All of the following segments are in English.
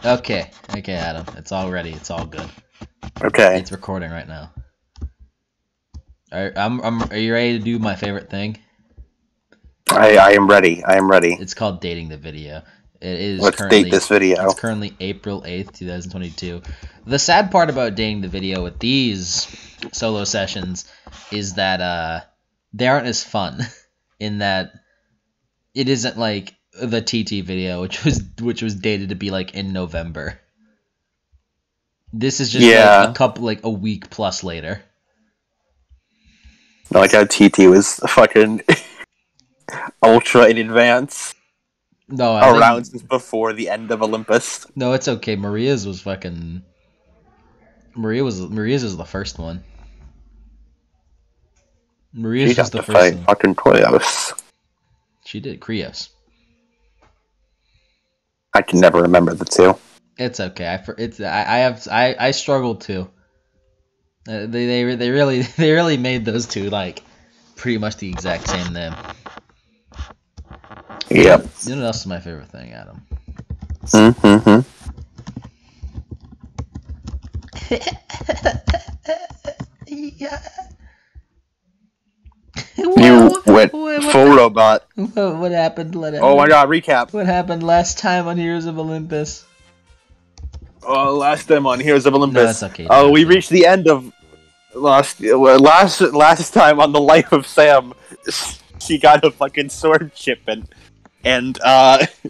Okay, Adam. It's all ready. It's all good. Okay. It's recording right now. Are you ready to do my favorite thing? I am ready. I am ready. It's called dating the video. It is Let's currently date this video. It's currently April 8th, 2022. The sad part about dating the video with these solo sessions is that they aren't as fun in that it isn't like the TT video, which was dated to be like in November. This is just like a week plus later. Not like how TT was fucking ultra in advance. No, since before the end of Olympus. No, it's okay. Maria's was the first one. Maria's was the first one. Fucking Krios. She did Krios. I can never remember the two. It's okay. I struggle too. They really made those two like pretty much the exact same name. Yep. You know what else is my favorite thing, Adam? Yeah. You went full robot. What happened? Oh my god, recap. What happened last time on Heroes of Olympus? Oh, last time on Heroes of Olympus. No, that's okay. Oh, we reached the end of last time on the life of Sam. She got a fucking sword shipment and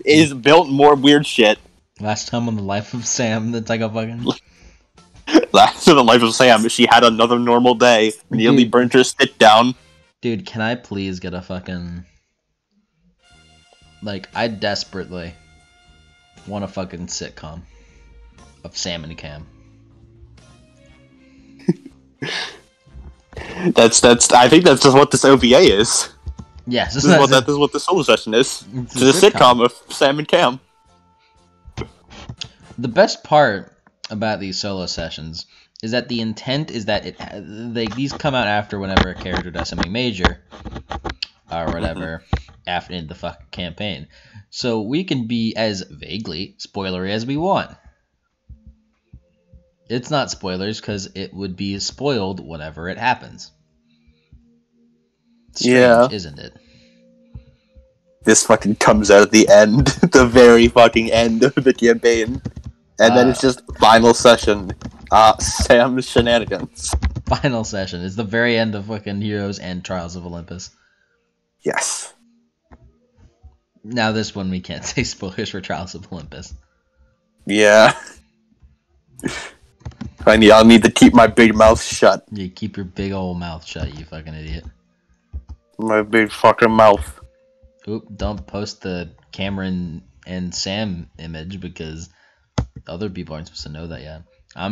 is built more weird shit. Last time on the life of Sam, that's like a fucking. Last of the life of Sam, she had another normal day. Nearly burnt her sit down. Dude, can I please get a fucking... Like, I desperately want a fucking sitcom of Sam and Cam. I think that's just what this OVA is. Yes, this is what the solo session is. It's a sitcom of Sam and Cam. The best part about these solo sessions is that the intent is that these come out after whenever a character does something major or whatever after the fucking campaign, so we can be as vaguely spoilery as we want. It's not spoilers because it would be spoiled whenever it happens. Strange, isn't it? This fucking comes out at the end, the very fucking end of the campaign. And then it's just final session, Sam's shenanigans. Final session. It's the very end of fucking Heroes and Trials of Olympus. Yes. Now this one we can't say spoilers for Trials of Olympus. Yeah. I'll need to keep my big mouth shut. Yeah, keep your big old mouth shut, you fucking idiot. My big fucking mouth. Oop, don't post the Cameron and Sam image because... other people aren't supposed to know that yet.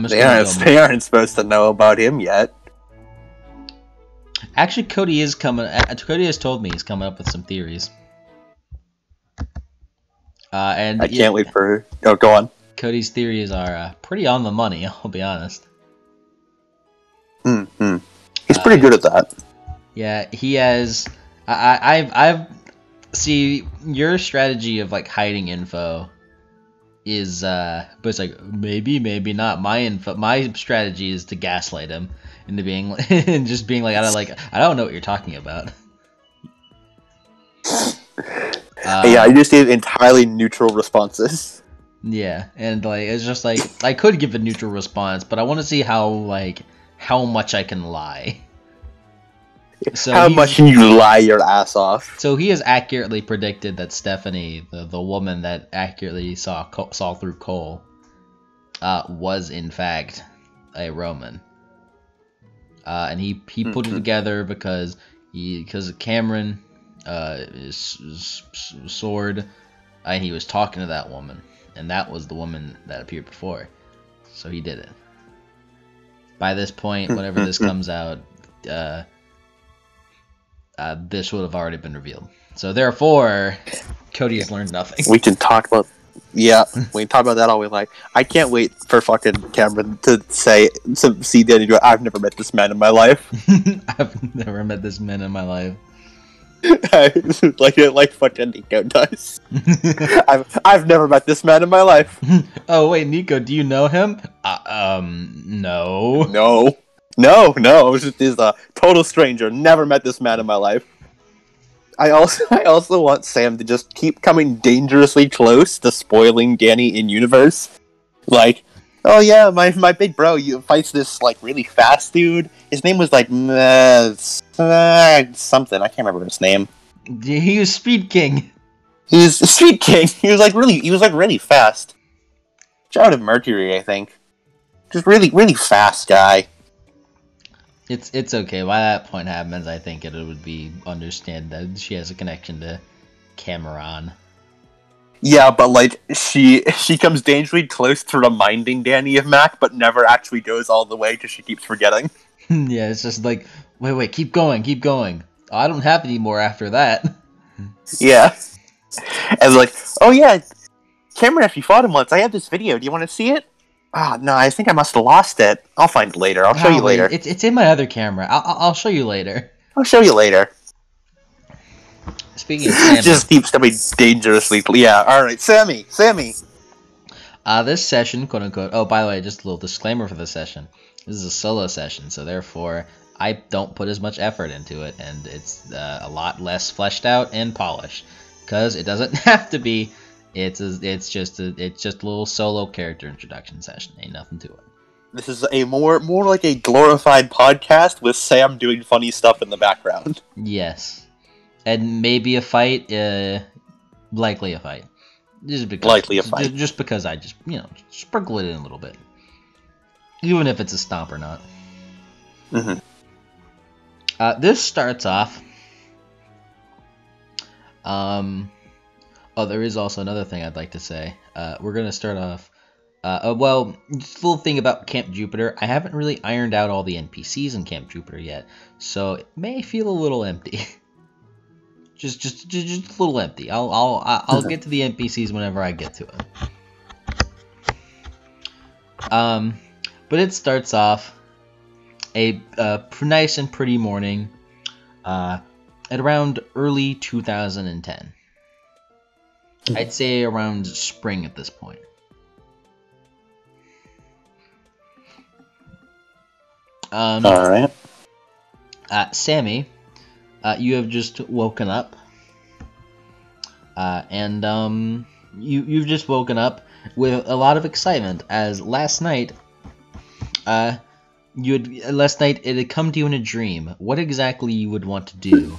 They aren't supposed to know about him yet. Actually, Cody has told me he's coming up with some theories. And I can't wait for... Oh, go on. Cody's theories are pretty on the money, I'll be honest. He's pretty good at that. Yeah, he has... I've... See, your strategy of, like, hiding info... is but it's like maybe not. My strategy is to gaslight him into being and just being like I don't know what you're talking about. Yeah, I just gave entirely neutral responses. Yeah, and like it's just like I could give a neutral response, but I want to see how much I can lie. So how much can you lie your ass off? So he has accurately predicted that Stephanie, the woman that accurately saw through Cole, was in fact a Roman. And he put it together because of Cameron, his sword, and he was talking to that woman, and that was the woman that appeared before. So he did it. By this point, whenever this comes out, this would have already been revealed. So therefore, Cody has learned nothing. We can talk about... Yeah, we can talk about that all we like. I can't wait for fucking Cameron to see the end. I've never met this man in my life. I've never met this man in my life. like fucking Nico does. I've never met this man in my life. Oh wait, Nico, do you know him? No. No. This is a total stranger. Never met this man in my life. I also want Sam to just keep coming dangerously close to spoiling Danny in universe. Like, oh yeah, my big bro fights this like really fast dude. His name was like something. I can't remember his name. He was Speed King. He was Speed King. He was like really fast. Child of Mercury, I think. Just really fast guy. It's okay. By that point happens, I think it would be understand that she has a connection to Cameron. Yeah, but like she comes dangerously close to reminding Danny of Mac, but never actually goes all the way because she keeps forgetting. Yeah, it's just like, wait, keep going. Oh, I don't have any more after that. Yeah, and like, oh yeah, Cameron actually fought him once. I have this video. Do you want to see it? Ah, no, I think I must have lost it. I'll find it later. I'll show you later. It's in my other camera. I'll show you later. I'll show you later. Speaking of Sammy, just keeps coming dangerously. Yeah, all right, Sammy. This session, quote unquote. Oh, by the way, just a little disclaimer for this session. This is a solo session, so therefore I don't put as much effort into it, and it's a lot less fleshed out and polished because it doesn't have to be. It's just a little solo character introduction session. Ain't nothing to it. This is a more like a glorified podcast with Sam doing funny stuff in the background. Yes, and maybe a fight. Likely a fight. Just because I just sprinkle it in a little bit, even if it's a stomp or not. Mm-hmm. This starts off. Oh, there is also another thing I'd like to say. We're gonna start off. Well, just a little thing about Camp Jupiter. I haven't really ironed out all the NPCs in Camp Jupiter yet, so it may feel a little empty. just a little empty. I'll get to the NPCs whenever I get to it. But it starts off a nice and pretty morning, at around early 2010. I'd say around spring at this point. All right. Sammy, you have just woken up, and you've just woken up with a lot of excitement, as last night it had come to you in a dream. What exactly you would want to do?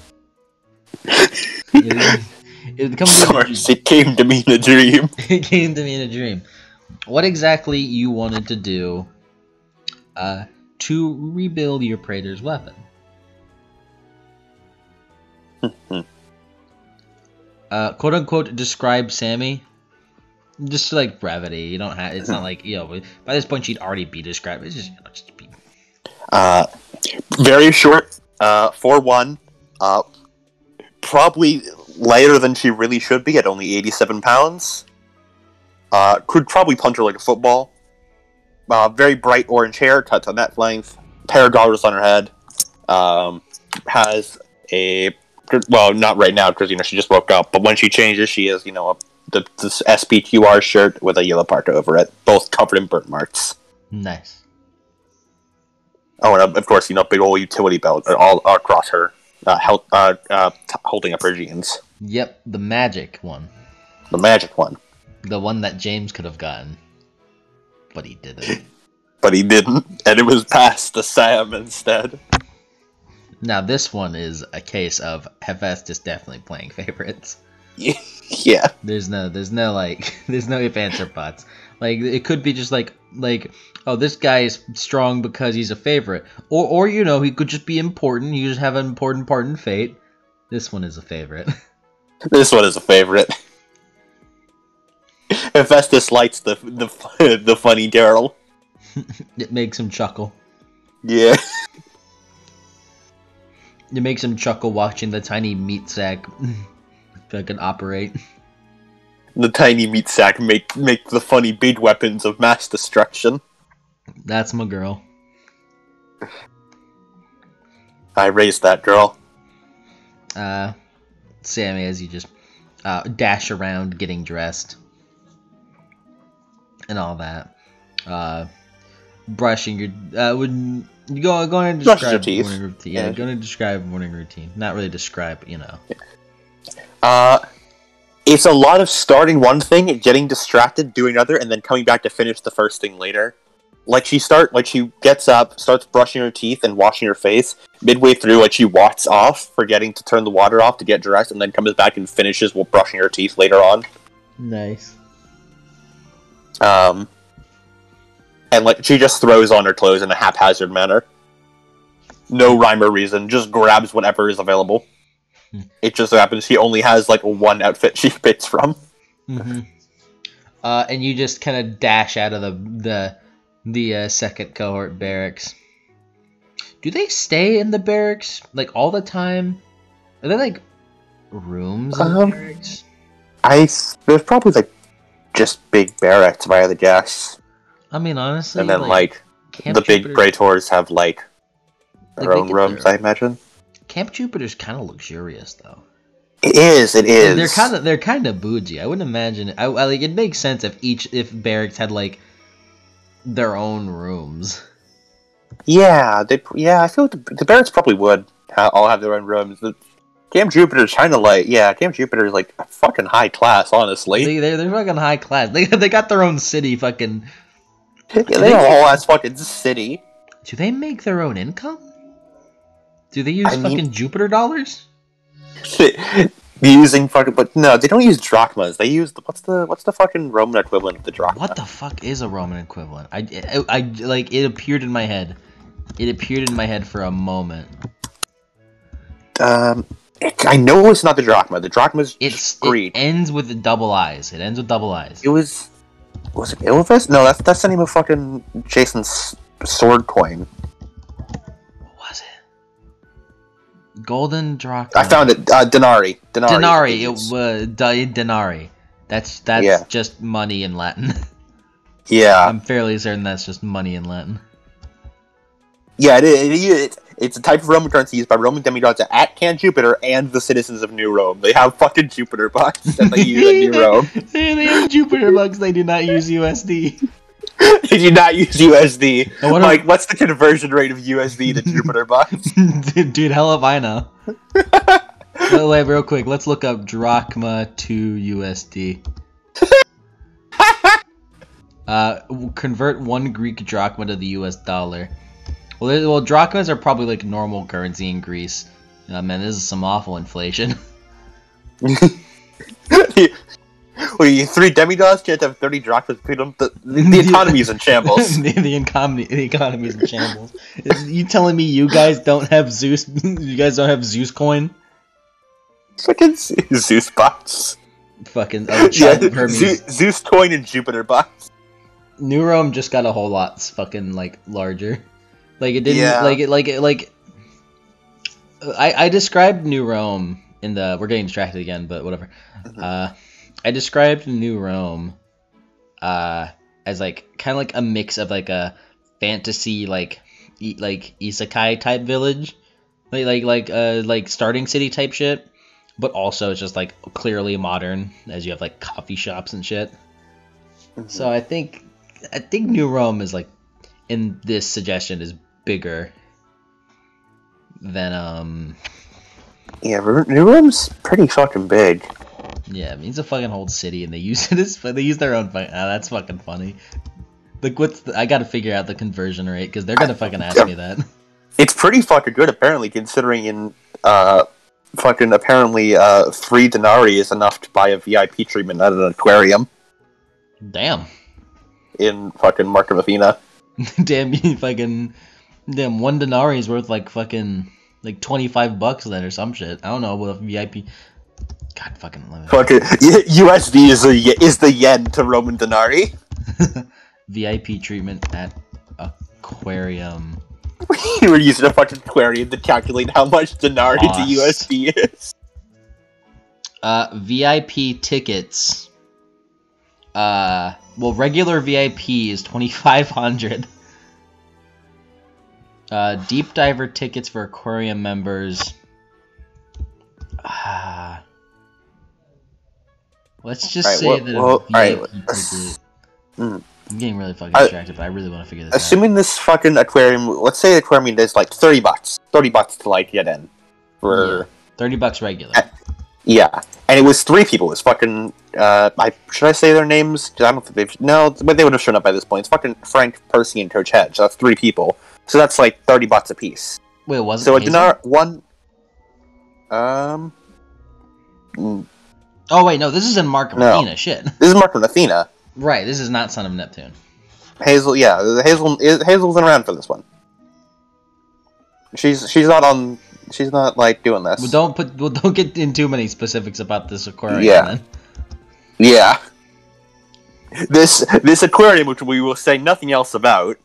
It came to me in a dream. It came to me in a dream. What exactly you wanted to do to rebuild your Praetor's weapon? Quote unquote describe Sammy. Just like brevity. You don't have. It's not like by this point she'd already be described. It's just be. Very short. 4'1". Probably lighter than she really should be at only 87 pounds. Could probably punch her like a football. Very bright orange hair, cut to that length. Pair of goggles on her head. Has a not right now because she just woke up. But when she changes, she has this SPQR shirt with a yellow part over it, both covered in burn marks. Nice. Oh, and of course, big old utility belt all across her, holding up her jeans. Yep, the magic one. The magic one. The one that James could have gotten, but he didn't. But he didn't, and it was passed to Sam instead. Now this one is a case of Hephaestus definitely playing favorites. Yeah. There's no if answer buts. Like it could be just like oh, this guy is strong because he's a favorite, or he could just be important. You just have an important part in fate. This one is a favorite. This one is a favorite. Hephaestus likes the funny Daryl. It makes him chuckle. Yeah. It makes him chuckle watching the tiny meat sack fucking operate. The tiny meat sack make the funny big weapons of mass destruction. That's my girl. I raised that girl. Sammy, as you just dash around getting dressed and all that. Brushing your would you go ahead and Brushes your describe teeth. morning routine? Yeah, go ahead and describe morning routine. Not really describe, you know. It's a lot of starting one thing, getting distracted, doing another, and then coming back to finish the first thing later. She gets up, starts brushing her teeth and washing her face. Midway through, she walks off, forgetting to turn the water off to get dressed, and then comes back and finishes while brushing her teeth later on. Nice. And she just throws on her clothes in a haphazard manner. No rhyme or reason, just grabs whatever is available. It just so happens she only has one outfit she picks from. Mm-hmm. And you just kind of dash out of the second cohort barracks. Do they stay in the barracks all the time? Are there rooms in the barracks? There's probably just big barracks, if I had to guess. I mean, honestly, and then the big Jupiter... praetors have their own rooms, I imagine. Camp Jupiter's kind of luxurious, though. It is. They're kind of bougie. I wouldn't imagine. It makes sense if barracks had their own rooms. Yeah, I feel the barracks probably would all have their own rooms. Camp Jupiter's kind of Camp Jupiter's fucking high class, honestly. They're fucking high class. They got their own city, fucking. Yeah, they have a whole ass fucking city. Do they make their own income? Do they use fucking Jupiter dollars? Using fucking, but no, they don't use drachmas. They use what's the fucking Roman equivalent of the drachma? What the fuck is a Roman equivalent? It appeared in my head. It appeared in my head for a moment. I know it's not the drachma. The drachma's Greek. It ends with double eyes. It ends with double eyes. Was it Ilvis? No, that's the name of fucking Jason's sword coin. Golden drachma. I found it. Denari. Denari. It was denari. That's just money in Latin. Yeah. I'm fairly certain that's just money in Latin. Yeah, it's a type of Roman currency used by Roman demigods at Camp Jupiter and the citizens of New Rome. They have fucking Jupiter bucks that they use in New Rome. They have Jupiter bucks. They do not use USD. They do not use USD. What's the conversion rate of USD to Jupiter bucks? Dude, hell if I know. Wait, real quick. Let's look up drachma to USD. Convert 1 Greek drachma to the US dollar. Well, drachmas are probably normal currency in Greece. Man, this is some awful inflation. Well, 3 demigods can't have 30 drachmas between them. The economy's in shambles. the economy's in shambles. You telling me you guys don't have Zeus? You guys don't have Zeus coin? Fucking Zeus bucks. Fucking Zeus coin and Jupiter bucks. New Rome just got a whole lot fucking larger. It didn't I described New Rome in the. We're getting distracted again, but whatever. I described New Rome as kind of a mix of a fantasy isekai type village, like starting city type shit, but also it's just clearly modern, as you have coffee shops and shit. Mm-hmm. So I think New Rome is in this suggestion is bigger than Yeah, New Rome's pretty fucking big. Yeah, I mean, it's a fucking old city, and they use they use their own. That's fucking funny. I gotta figure out the conversion rate because they're gonna fucking ask me that. It's pretty fucking good, apparently, considering apparently 3 denarii is enough to buy a VIP treatment at an aquarium. Damn. In fucking Mark of Athena. Damn, 1 denarii is worth fucking $25 then or some shit. I don't know what a VIP. God fucking love it. Fucking USD is the yen to Roman denarii. VIP treatment at aquarium. You were using a fucking aquarium to calculate how much denarii to USD is. VIP tickets. Regular VIP is $2,500. Deep diver tickets for aquarium members. Let's just say that a VIP ticket. I'm getting really fucking distracted, but I really want to figure this out. Assuming this fucking aquarium, let's say the aquarium is like $30. $30 to like get in. For $30 regular. Yeah, and it was 3 people. It's fucking. Should I say their names? I don't think they've. No, but they would have shown up by this point. It's fucking Frank, Percy, and Coach Hedge. So that's 3 people. So that's like $30 a piece. Wait, was it? So a dinar one. Oh wait, no, this is in Mark of Athena. Shit. This is Mark of Athena. Right, this is not Son of Neptune. Hazel's been around for this one. She's not on. She's not like doing this. Well, don't get in too many specifics about this aquarium. Yeah. Then. Yeah. This aquarium, which we will say nothing else about.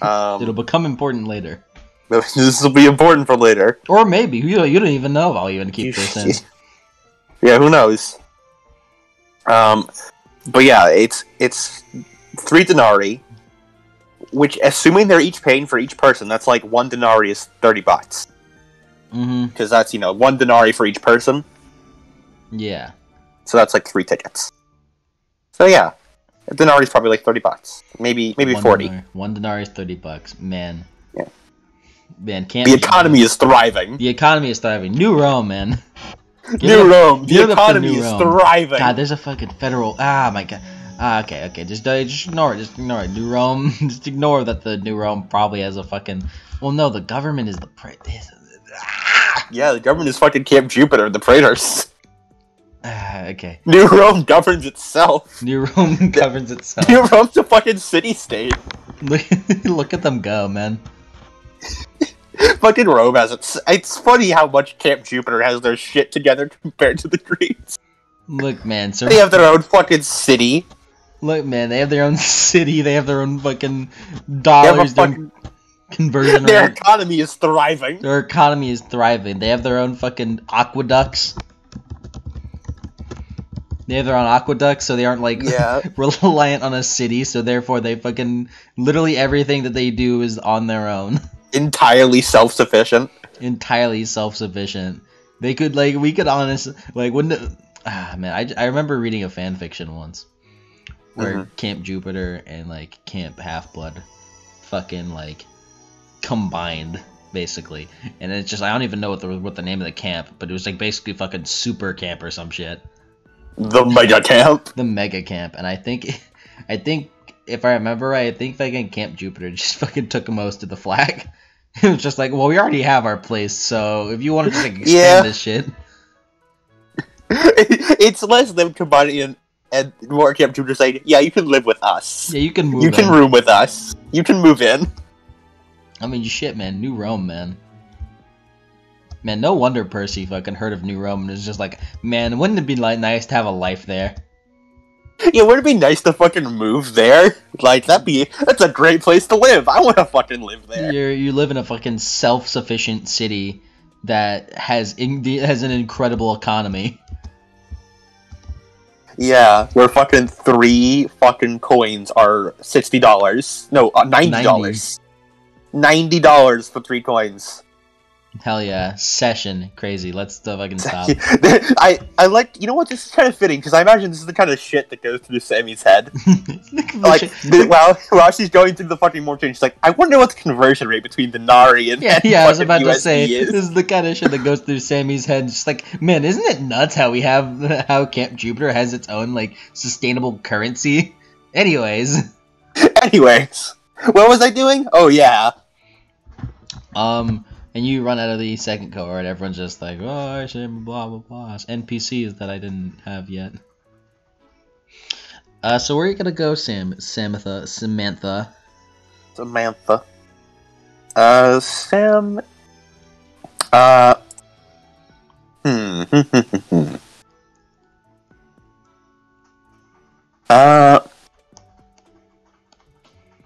It'll become important later. This will be important for later. Or maybe you don't even know if I'll even keep this in. Yeah, who knows? But yeah, it's 3 denarii, which, assuming they're each paying for each person, that's like 1 denarii is $30. Mm-hmm. Because that's 1 denarii for each person. Yeah. So that's like 3 tickets. So yeah, a denarii is probably like $30, maybe 40. 1 denarii is $30, man. Yeah. Man, can't. The economy is thriving. The economy is thriving. New Rome, man. New Rome. The economy is thriving. God, there's a fucking federal. Ah, my God. Okay. Just ignore it. Just ignore it. New Rome. Just ignore that the New Rome probably has a fucking. Well, no, the government is the. Yeah, the government is fucking Camp Jupiter, the Praetors. Okay. New Rome governs itself. New Rome governs itself. New Rome's a fucking city-state. Look at them go, man. Fucking Rome has it's funny how much Camp Jupiter has their shit together compared to the Greeks. Look, man. So they have their own fucking city. Look, man. They have their own city. They have their own fucking dollars. Conversion rate. Their economy is thriving. Their economy is thriving. They have their own fucking aqueducts. They have their own aqueducts, so they aren't like reliant on a city. So therefore, they fucking literally everything that they do is on their own. Entirely self-sufficient. Entirely self-sufficient. They could we could honestly wouldn't it, man. I remember reading a fan fiction once where Camp Jupiter and Camp Half-Blood fucking combined basically, and it's just I don't even know what the name of the camp, but it was basically fucking super camp or some shit. The mega camp. The mega camp, and I think if I remember right, I think fucking Camp Jupiter just fucking took most of the flag. It was just well, we already have our place, so if you want to just expand this shit. It's less them combining and more Camp Jupiter saying, yeah, you can live with us. Yeah, you can move in. You can room with us. You can move in. I mean, shit, man. New Rome, man. Man, no wonder Percy fucking heard of New Rome and is just man, wouldn't it be nice to have a life there? Yeah, wouldn't it be nice to fucking move there? That's a great place to live. I want to fucking live there. You live in a fucking self-sufficient city that has an incredible economy. Yeah, where fucking 3 fucking coins are $60. No, $90. $90 for 3 coins. Hell yeah, session crazy. Let's fucking stop. I like, you know what? This is kind of fitting because I imagine this is the kind of shit that goes through Sammy's head. While she's going through the fucking more change, she's I wonder what the conversion rate between denarii and I was about to say is. This is the kind of shit that goes through Sammy's head. Just man, isn't it nuts how Camp Jupiter has its own sustainable currency? Anyways, what was I doing? Oh yeah. And you run out of the second cohort, everyone's just oh, I say blah blah blah. It's NPCs that I didn't have yet. So where are you gonna go, Samantha? Sam.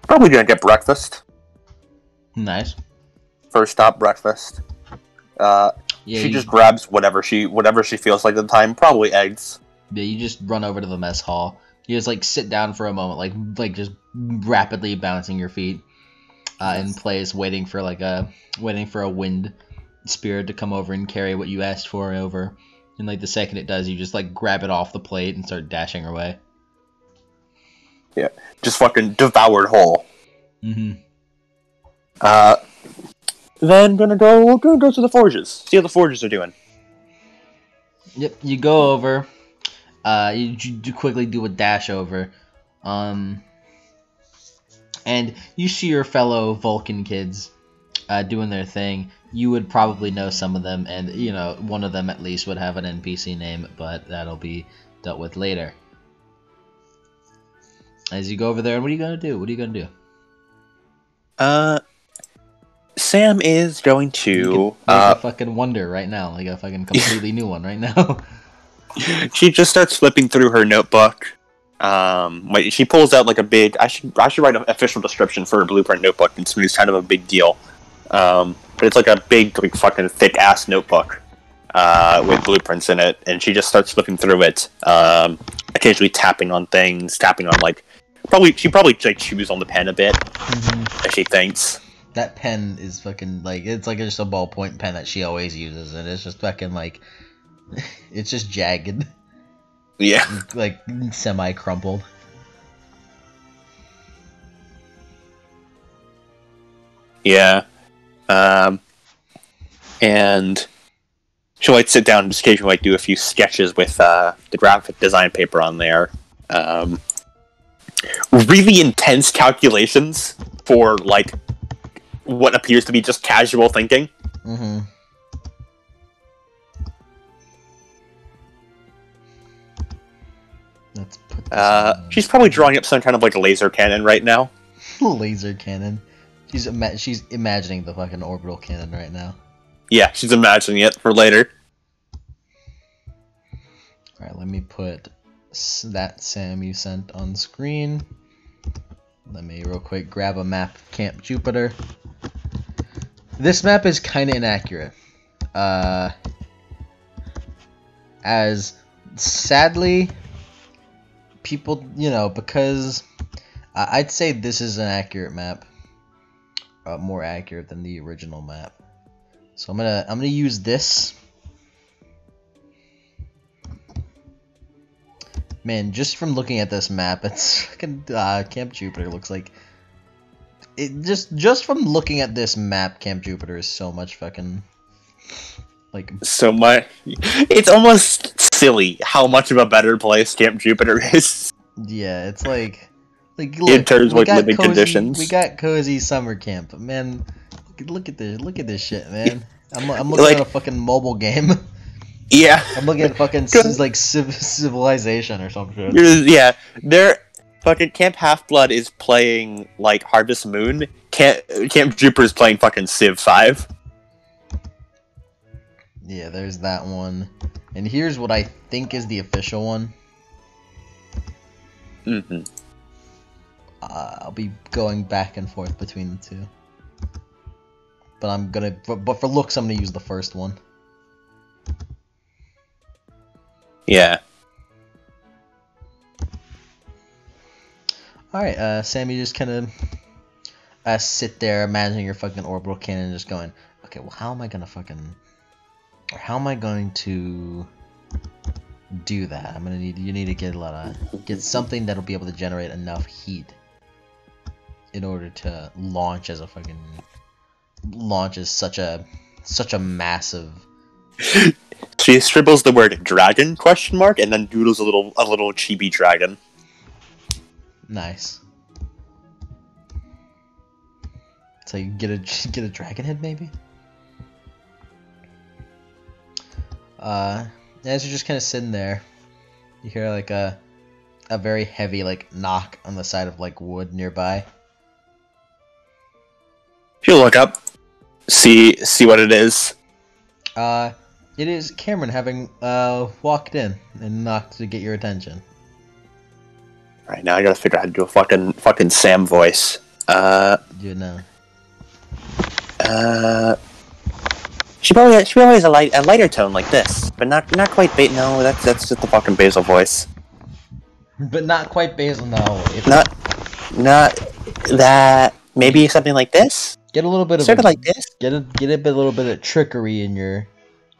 Probably gonna get breakfast. Nice. First stop, breakfast. She just grabs whatever she feels like at the time. Probably eggs. Yeah, you just run over to the mess hall. You just sit down for a moment, just rapidly bouncing your feet in place, waiting for a wind spirit to come over and carry what you asked for over. And like the second it does, you just like grab it off the plate and start dashing away. Yeah, just fucking devoured whole. Mm-hmm. Then we're gonna go to the forges. See how the forges are doing. Yep, you go over. You quickly do a dash over. And you see your fellow Vulcan kids doing their thing. You would probably know some of them, and you know one of them at least would have an NPC name, but that'll be dealt with later. As you go over there, what are you gonna do? What are you gonna do? Sam is going to make a fucking wonder right now, like a fucking completely new one right now. She just starts flipping through her notebook. She pulls out like a big. I should write an official description for her blueprint notebook. It's kind of a big deal. But it's like a big, like fucking thick ass notebook with blueprints in it, and she just starts flipping through it, occasionally tapping on things, tapping on like she probably like chews on the pen a bit, as she thinks. That pen is fucking like it's like just a ballpoint pen that she always uses, and it's just fucking like it's just jagged. Yeah, like semi crumpled. Yeah. And she'll like sit down and just occasionally like do a few sketches with the graphic design paper on there. Really intense calculations for like what appears to be just casual thinking. Mm-hmm. Let's put she's probably drawing up some kind of like laser cannon right now. Laser cannon. She's imagining the fucking orbital cannon right now. Yeah, she's imagining it for later. Alright, let me put that Sam you sent on screen. Let me real quick grab a map of Camp Jupiter. This map is kind of inaccurate. As sadly, people, you know, because I'd say this is an accurate map. More accurate than the original map. So I'm gonna use this. Man, just from looking at this map, it's fucking Camp Jupiter looks like it. Just from looking at this map, Camp Jupiter is so much fucking like so much. It's almost silly how much of a better place Camp Jupiter is. Yeah, it's like look, in terms of like living conditions. We got cozy summer camp, but man, look at this shit, man. I'm looking like, at a fucking mobile game. Yeah, I'm looking at fucking like Civilization or some shit. Yeah, their fucking Camp Half-Blood is playing like Harvest Moon. Camp Jupiter is playing fucking Civ 5. Yeah, there's that one, and here's what I think is the official one. Mm-hmm. I'll be going back and forth between the two. But for looks, I'm gonna use the first one. Yeah. Alright, Sammy, just kind of sit there imagining your fucking orbital cannon just going, okay, well, how am I going to do that? You need to get something that'll be able to generate enough heat in order to launch as such a massive. She scribbles the word dragon ? And then doodles a little chibi dragon. Nice. So you get a dragon head maybe? As you're just kind of sitting there, you hear like a very heavy like knock on the side of like wood nearby. She'll look up, see what it is. It is Cameron having walked in and knocked to get your attention. All right, now I gotta figure out how to do a fucking Sam voice. You know. She probably has a lighter tone like this, but not quite no. That's just the fucking Basil voice. But not quite Basil, no. Not that. Maybe something like this. Get a little bit of sort of like this. Get a little bit of trickery in your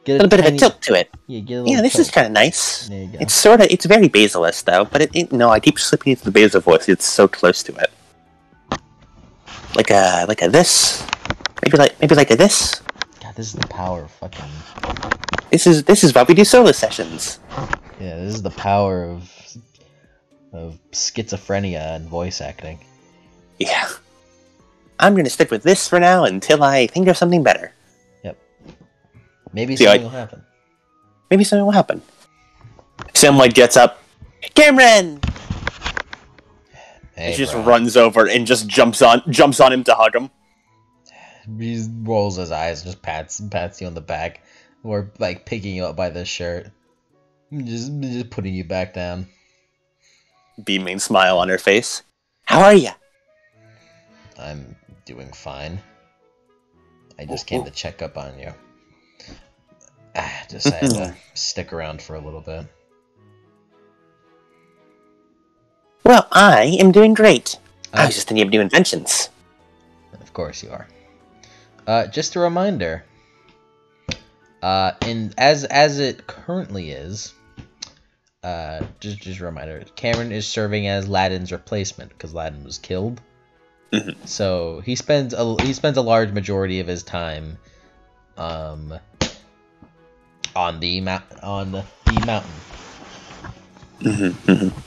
Get little bit of a tilt to it. Yeah, get a little Yeah, this tilt. is kind of nice. There you go. It's very basilist though, but no, I keep slipping into the basil voice. It's so close to it. Like a this, maybe like a this. God, this is the power of fucking. This is why we do solo sessions. Yeah, this is the power of schizophrenia and voice acting. Yeah. I'm gonna stick with this for now until I think of something better. Yep. Maybe something will happen. Maybe something will happen. Sam gets up. Cameron! Hey, he just runs over and just jumps on him to hug him. He rolls his eyes, just pats you on the back, or like picking you up by the shirt, just putting you back down. Beaming smile on her face. How are you? I'm doing fine. I just came to check up on you. Just had to stick around for a little bit. Well, I am doing great. I was just thinking of new inventions. Of course you are. Just a reminder. As it currently is, just a reminder. Cameron is serving as Ladin's replacement because Ladin was killed. Mm-hmm. So he spends a large majority of his time, on the mountain. Mm-hmm. Mm-hmm.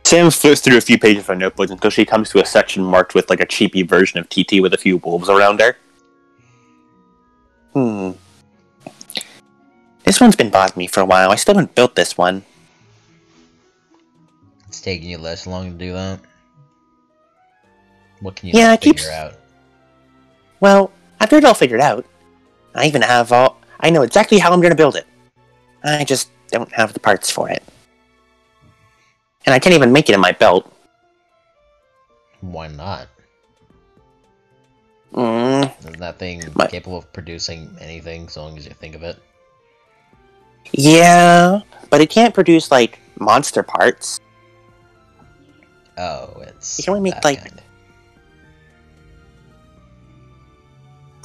Sam flips through a few pages of her notebook until she comes to a section marked with like a cheapy version of TT with a few wolves around her. This one's been bothering me for a while. I still haven't built this one. It's taking you less long to do that. What can you not figure out? Well, I've got it all figured out. I even have I know exactly how I'm going to build it. I just don't have the parts for it. And I can't even make it in my belt. Why not? Isn't that thing capable of producing anything so long as you think of it? Yeah, but it can't produce, like, monster parts. Oh, it's... You can only make, like... kind.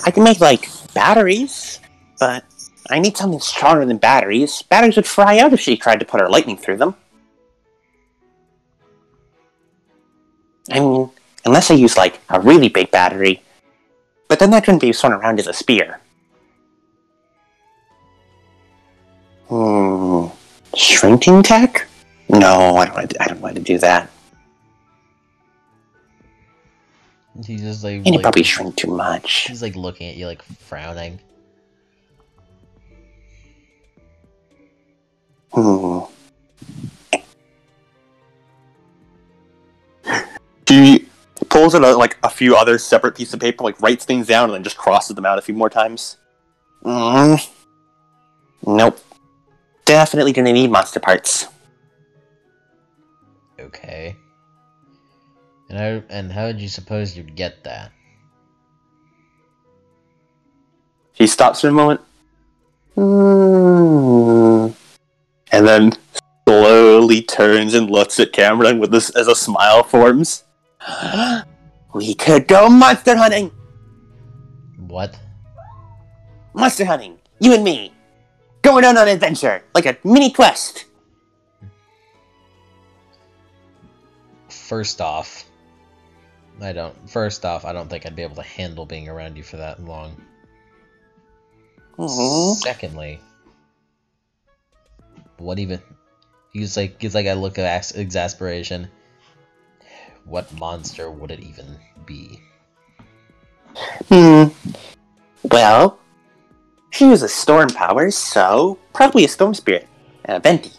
I can make, like, batteries, but I need something stronger than batteries. Batteries would fry out if she tried to put her lightning through them. I mean, unless I use, like, a really big battery. But then that couldn't be swung around as a spear. Shrinking tech? No, I don't want to do that. He's just like... And it probably shrink too much. He's like looking at you like frowning. He pulls out like a few other separate pieces of paper, like writes things down, and then just crosses them out a few more times. Nope. Definitely gonna need monster parts. Okay. And how did you suppose you'd get that? He stops for a moment. And then slowly turns and looks at Cameron with this as a smile forms. We could go monster hunting! What? Monster hunting! You and me! Going on an adventure! Like a mini quest! First off, I don't think I'd be able to handle being around you for that long. Secondly, what even? He's like a look of exasperation. What monster would it even be? Well, she uses storm powers, so probably a storm spirit and a Venti.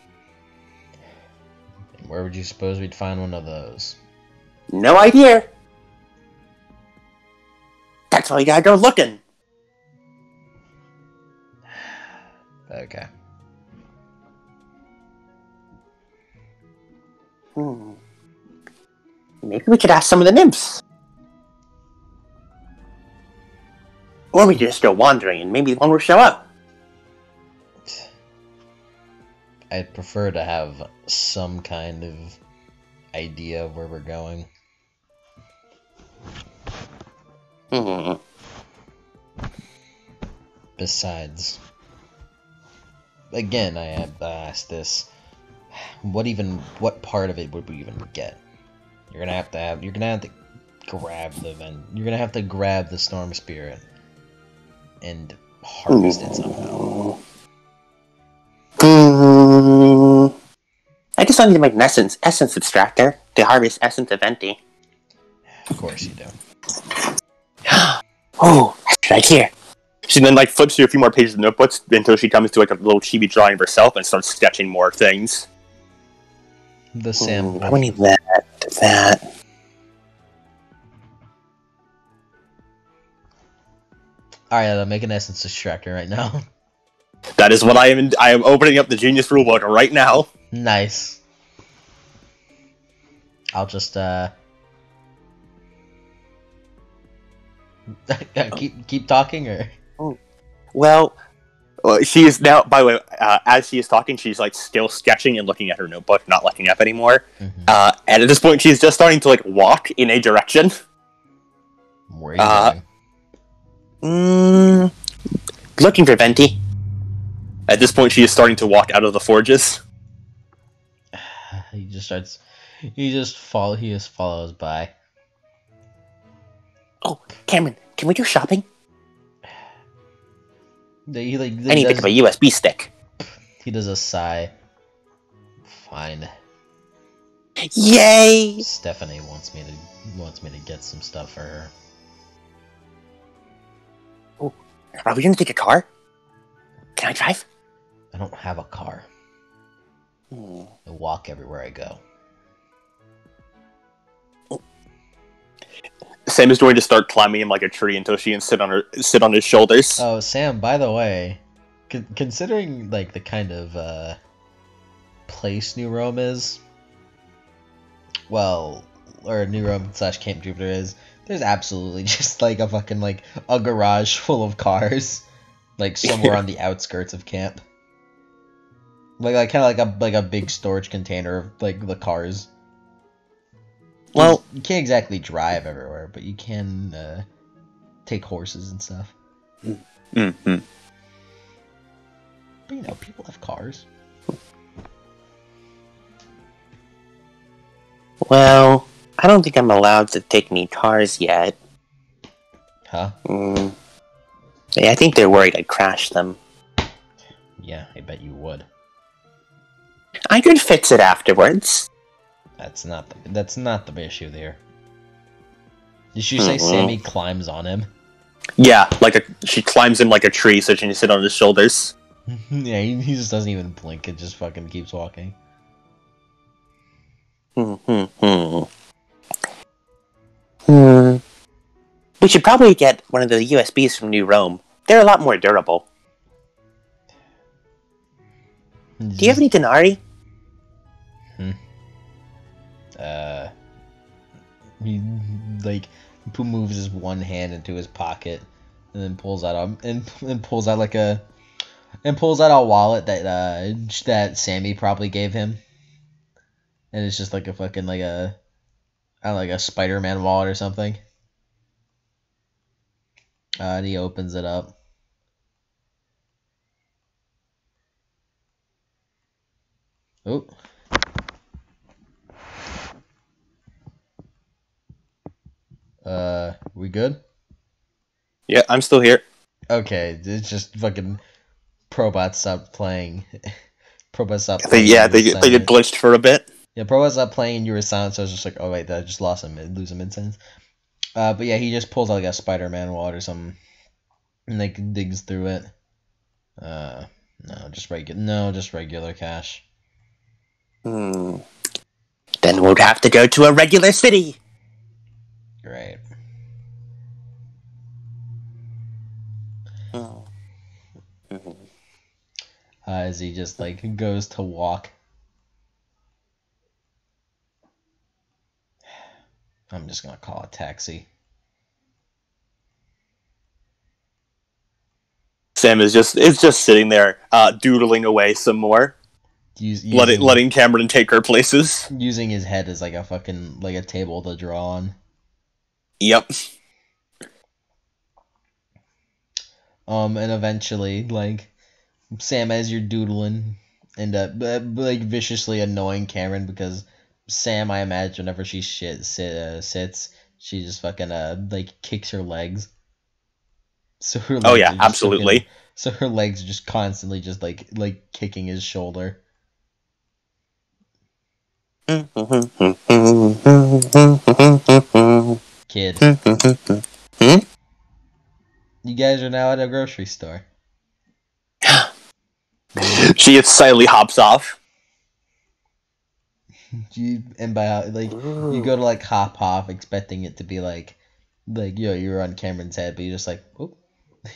And where would you suppose we'd find one of those? No idea. That's why you gotta go looking. Okay. Maybe we could ask some of the nymphs. Or we could just go wandering and maybe one will show up. I'd prefer to have some kind of idea of where we're going. Hmm. Besides, again, I have asked this: what part of it would we even get? You're gonna have to grab the storm spirit and harvest it somehow. I guess I need to make an essence extractor to harvest essence of Venti. Of course you do. Oh, that's right here. She then flips through a few more pages of notebooks until she comes to a little chibi drawing of herself and starts sketching more things. The Sam. I need that. Alright, I'll make an essence extractor right now. That is what I am. I am opening up the Genius Rulebook right now. Nice. I'll just keep talking, or Well, she is now. By the way, as she is talking, she's still sketching and looking at her notebook, not looking up anymore. Mm-hmm. And at this point, she's just starting to walk in a direction. Where are you going? Looking for Venti. At this point, she is starting to walk out of the forges. He just follows by. Oh, Cameron, can we do shopping? I need to pick up a USB stick. He does a sigh. Fine. Yay! Stephanie wants me to get some stuff for her. Oh, are we gonna take a car? Can I drive? I don't have a car. I walk everywhere I go. Sam is going to start climbing him like a tree until she can sit on his shoulders. Oh, Sam, by the way, considering the kind of place New Rome is, well, or New Rome / Camp Jupiter is, there's absolutely just a fucking a garage full of cars, somewhere on the outskirts of camp. Kind of like a big storage container of the cars. Well, you can't exactly drive everywhere, but you can take horses and stuff. Mm-hmm. But people have cars. Well, I don't think I'm allowed to take any cars yet. Huh? Yeah, I think they're worried I'd crash them. Yeah, I bet you would. I could fix it afterwards. That's not the issue there. Did you say Sammy climbs on him? Yeah, she climbs him like a tree so she can sit on his shoulders. Yeah, he just doesn't even blink. It just fucking keeps walking. We should probably get one of the USBs from New Rome. They're a lot more durable. Do you have any Denari? He moves his one hand into his pocket and then pulls out a wallet that Sammy probably gave him, and it's just a fucking a Spider-Man wallet or something. And he opens it up. Oh. We good? Yeah, I'm still here. Okay, it's just fucking Probot stopped playing. Probot stopped playing. They get glitched for a bit. Yeah, Probot stopped playing and you were silent, so I was just oh wait, I just lost him, lose him mid-sentence. But yeah, he just pulls out a Spider-Man wallet or something, and digs through it. No, just regular cash. Then we'll have to go to a regular city. Great. As he just goes to walk. I'm just gonna call a taxi. Sam is just sitting there, doodling away some more, letting Cameron take her places. Using his head as a fucking a table to draw on. Yep. And eventually, like, Sam, as you're doodling, end up like viciously annoying Cameron because Sam, I imagine, whenever she sits, she just fucking like kicks her legs. So her Oh legs yeah, are just fucking. absolutely. So her legs are just constantly just like kicking his shoulder. Kid, you guys are now at a grocery store. She silently hops off. You and by like you go to like hop off expecting it to be like you're on Cameron's head, but you just like whoop,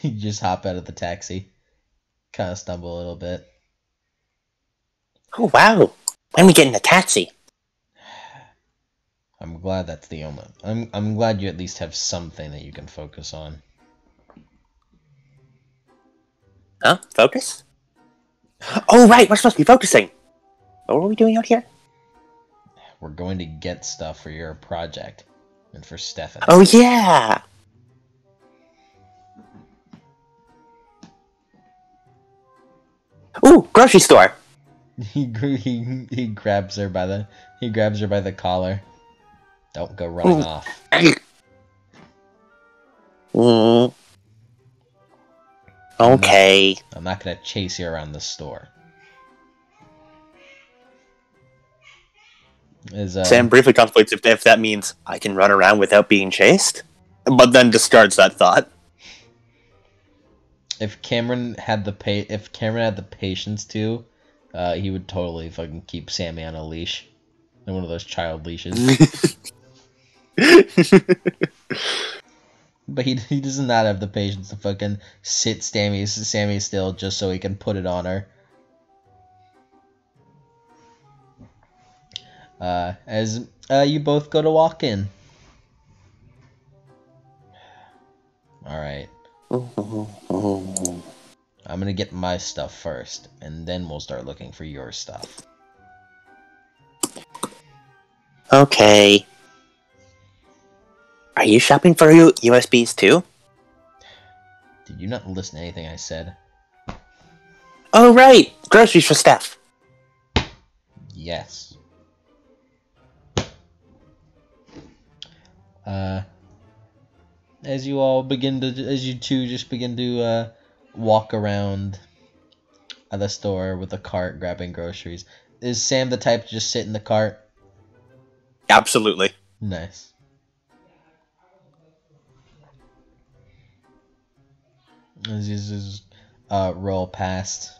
you just hop out of the taxi, kind of stumble a little bit. Oh wow! When we get in a taxi? I'm glad that's the only. I'm glad you at least have something that you can focus on. Huh? Focus? Oh right, we're supposed to be focusing. What are we doing out here? We're going to get stuff for your project and for Stephanie. Oh yeah. Ooh, grocery store. He grabs her by the collar. Don't go running off. Okay. I'm not gonna chase you around the store. Sam briefly contemplates if that means I can run around without being chased, but then discards that thought. If Cameron had the patience to, he would totally fucking keep Sammy on a leash, on one of those child leashes. But he does not have the patience to fucking sit Sammy still just so he can put it on her. As you both go to walk in. Alright. I'm gonna get my stuff first, and then we'll start looking for your stuff. Okay. Are you shopping for USBs too? Did you not listen to anything I said? Oh right, groceries for Steph. Yes. As you two just begin to walk around the store with a cart grabbing groceries. Is Sam the type to just sit in the cart? Absolutely. Nice. As you just roll past,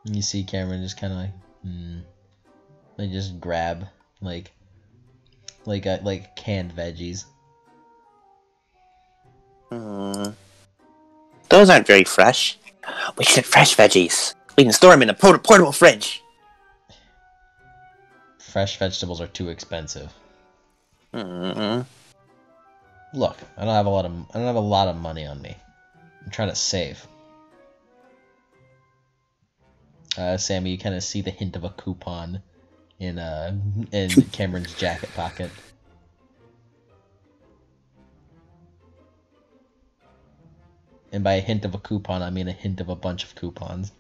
you see Cameron just kind of they just grab like canned veggies. Those aren't very fresh. We should get fresh veggies. We can store them in a portable fridge. Fresh vegetables are too expensive. Mm-hmm. Look, I don't have a lot of money on me. I'm trying to save. Sammy, you kind of see the hint of a coupon in Cameron's jacket pocket. And by a hint of a coupon, I mean a hint of a bunch of coupons.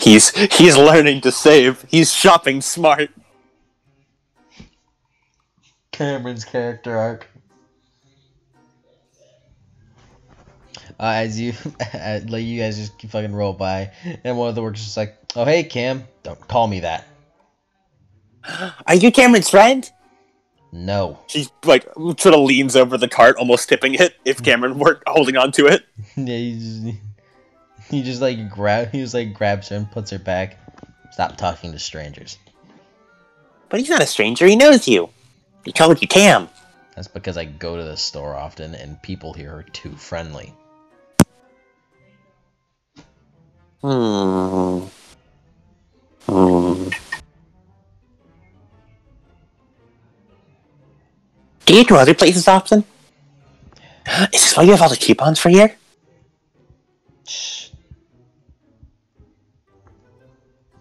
He's learning to save. He's shopping smart. Cameron's character arc. As you like, you guys just fucking roll by, and one of the workers is like, "Oh hey Cam, don't call me that." Are you Cameron's friend? No. She like sort of leans over the cart, almost tipping it. If Cameron weren't holding on to it. Yeah, he just like grabs her and puts her back. Stop talking to strangers. But he's not a stranger. He knows you. He called you Cam. That's because I go to the store often, and people here are too friendly. Hmm. Do you go to other places often? Is this why you have all the coupons for here? Shh.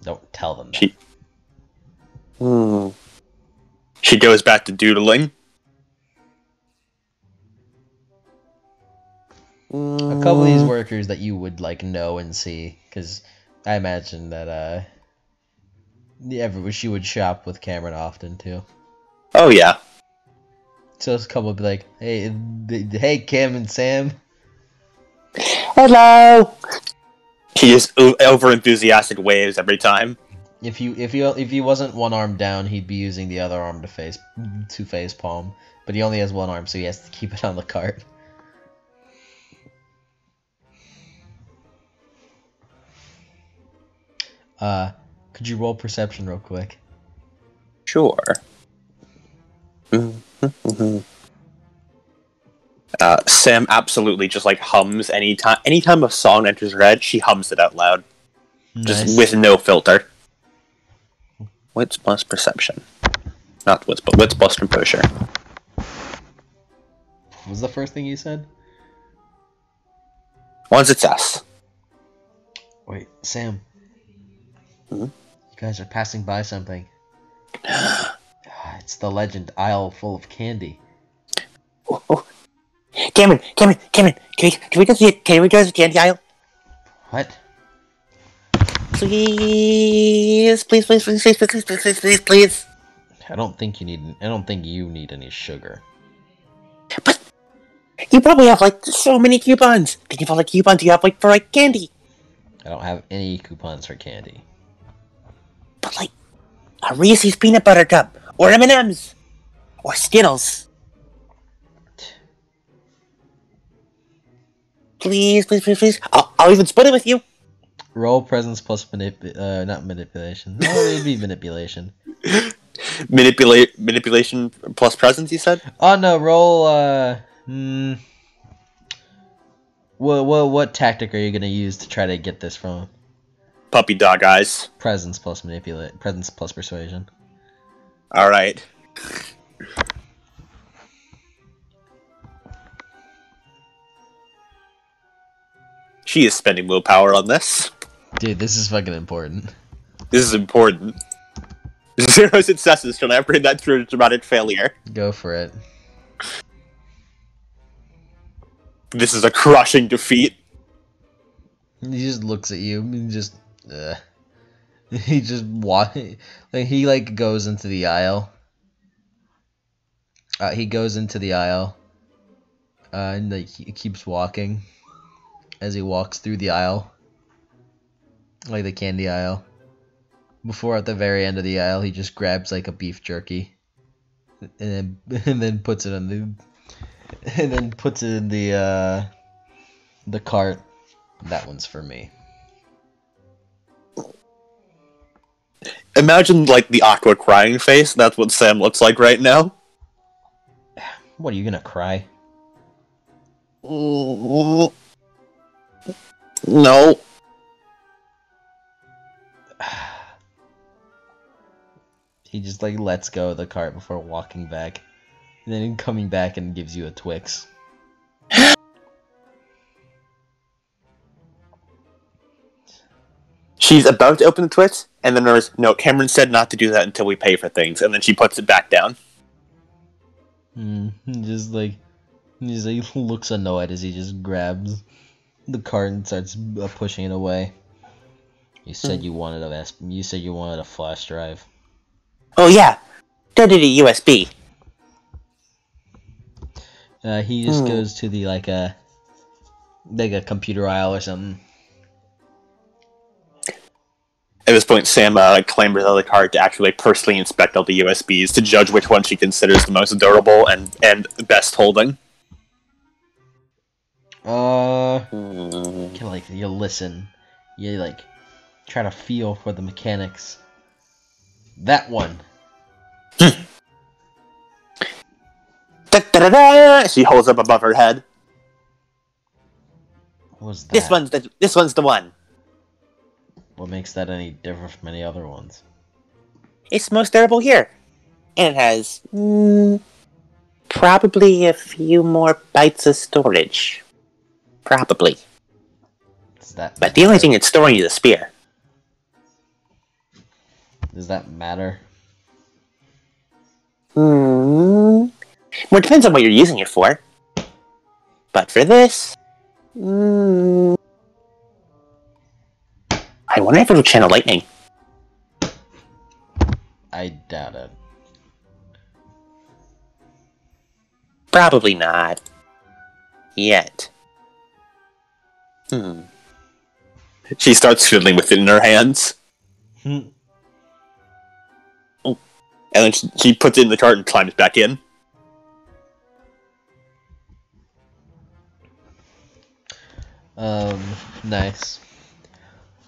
Don't tell them that. She goes back to doodling. couple of these workers that you would like know and see, because I imagine that she would shop with Cameron often too. Oh yeah. So a couple would be like, hey, Cam and Sam. Hello. He just over enthusiastic waves every time. If he wasn't one arm down, he'd be using the other arm to face palm. But he only has one arm, so he has to keep it on the cart. Could you roll perception real quick? Sure. Sam absolutely just like hums anytime a song enters her head, she hums it out loud. Nice. Just with no filter. Wits plus perception. Not wits, but wits plus composure. What was the first thing you said? One success. Wait, Sam. Hmm? You guys are passing by something. It's the legend aisle full of candy. Oh. Cameron! Can we go to the candy aisle? What? Please. I don't think you need any sugar. But you probably have like so many coupons. Think of all the coupons you have like for like candy. I don't have any coupons for candy. But like a Reese's peanut butter cup, or M&Ms, or Skittles. Please. I'll even split it with you. Roll presence plus not manipulation. No, it'd be manipulation. Manipulation plus presence, you said? Oh no, roll what tactic are you gonna use to try to get this from? Puppy dog eyes. Presence plus persuasion. Alright. She is spending willpower on this. Dude, this is fucking important. This is important. 0 successes. Should I bring that through a dramatic failure? Go for it. This is a crushing defeat. He just looks at you and just he just he goes into the aisle. He goes into the aisle. And he keeps walking. As he walks through the aisle. Like the candy aisle. Before at the very end of the aisle, he just grabs like a beef jerky. And then puts it in the cart. That one's for me. Imagine like the awkward crying face. That's what Sam looks like right now. What, are you gonna cry? No. He just like lets go of the cart before walking back. And then coming back and gives you a Twix. She's about to open the Twix, and then there's no, Cameron said not to do that until we pay for things, and then she puts it back down. Just like looks annoyed as he just grabs the cart and starts pushing it away. You said you wanted a flash drive. Oh yeah, go to the USB. He just goes to the like a computer aisle or something. At this point, Sam clambers out of the cart to actually personally inspect all the USBs to judge which one she considers the most durable and best holding. You listen. You like try to feel for the mechanics. That one. She holds up above her head. What was that? This one's the one. What makes that any different from any other ones? It's most durable here, and it has probably a few more bytes of storage. Probably. But the only thing it's storing is a spear. Does that matter? Well, it depends on what you're using it for. But for this, I wonder if it'll channel lightning. I doubt it. Probably not. Yet. She starts fiddling with it in her hands. And then she puts it in the cart and climbs back in. Nice.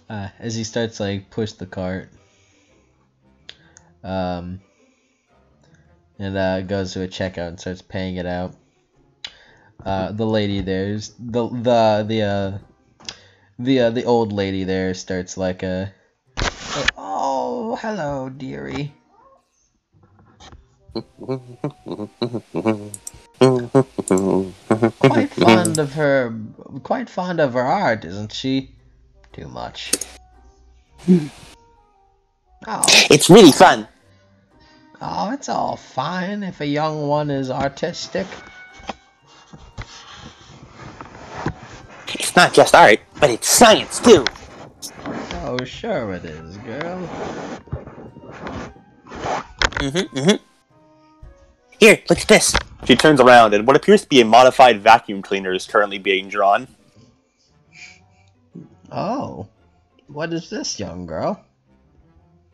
As he starts like push the cart, and goes to a checkout and starts paying it out. The lady there's the old lady there starts like oh, hello, dearie. Quite fond of her art, isn't she? Too much. Oh, it's really fun. Oh, it's all fine if a young one is artistic. It's not just art, but it's science too. Oh, sure it is, girl. Here, look at this. She turns around, and what appears to be a modified vacuum cleaner is currently being drawn. Oh, what is this, young girl?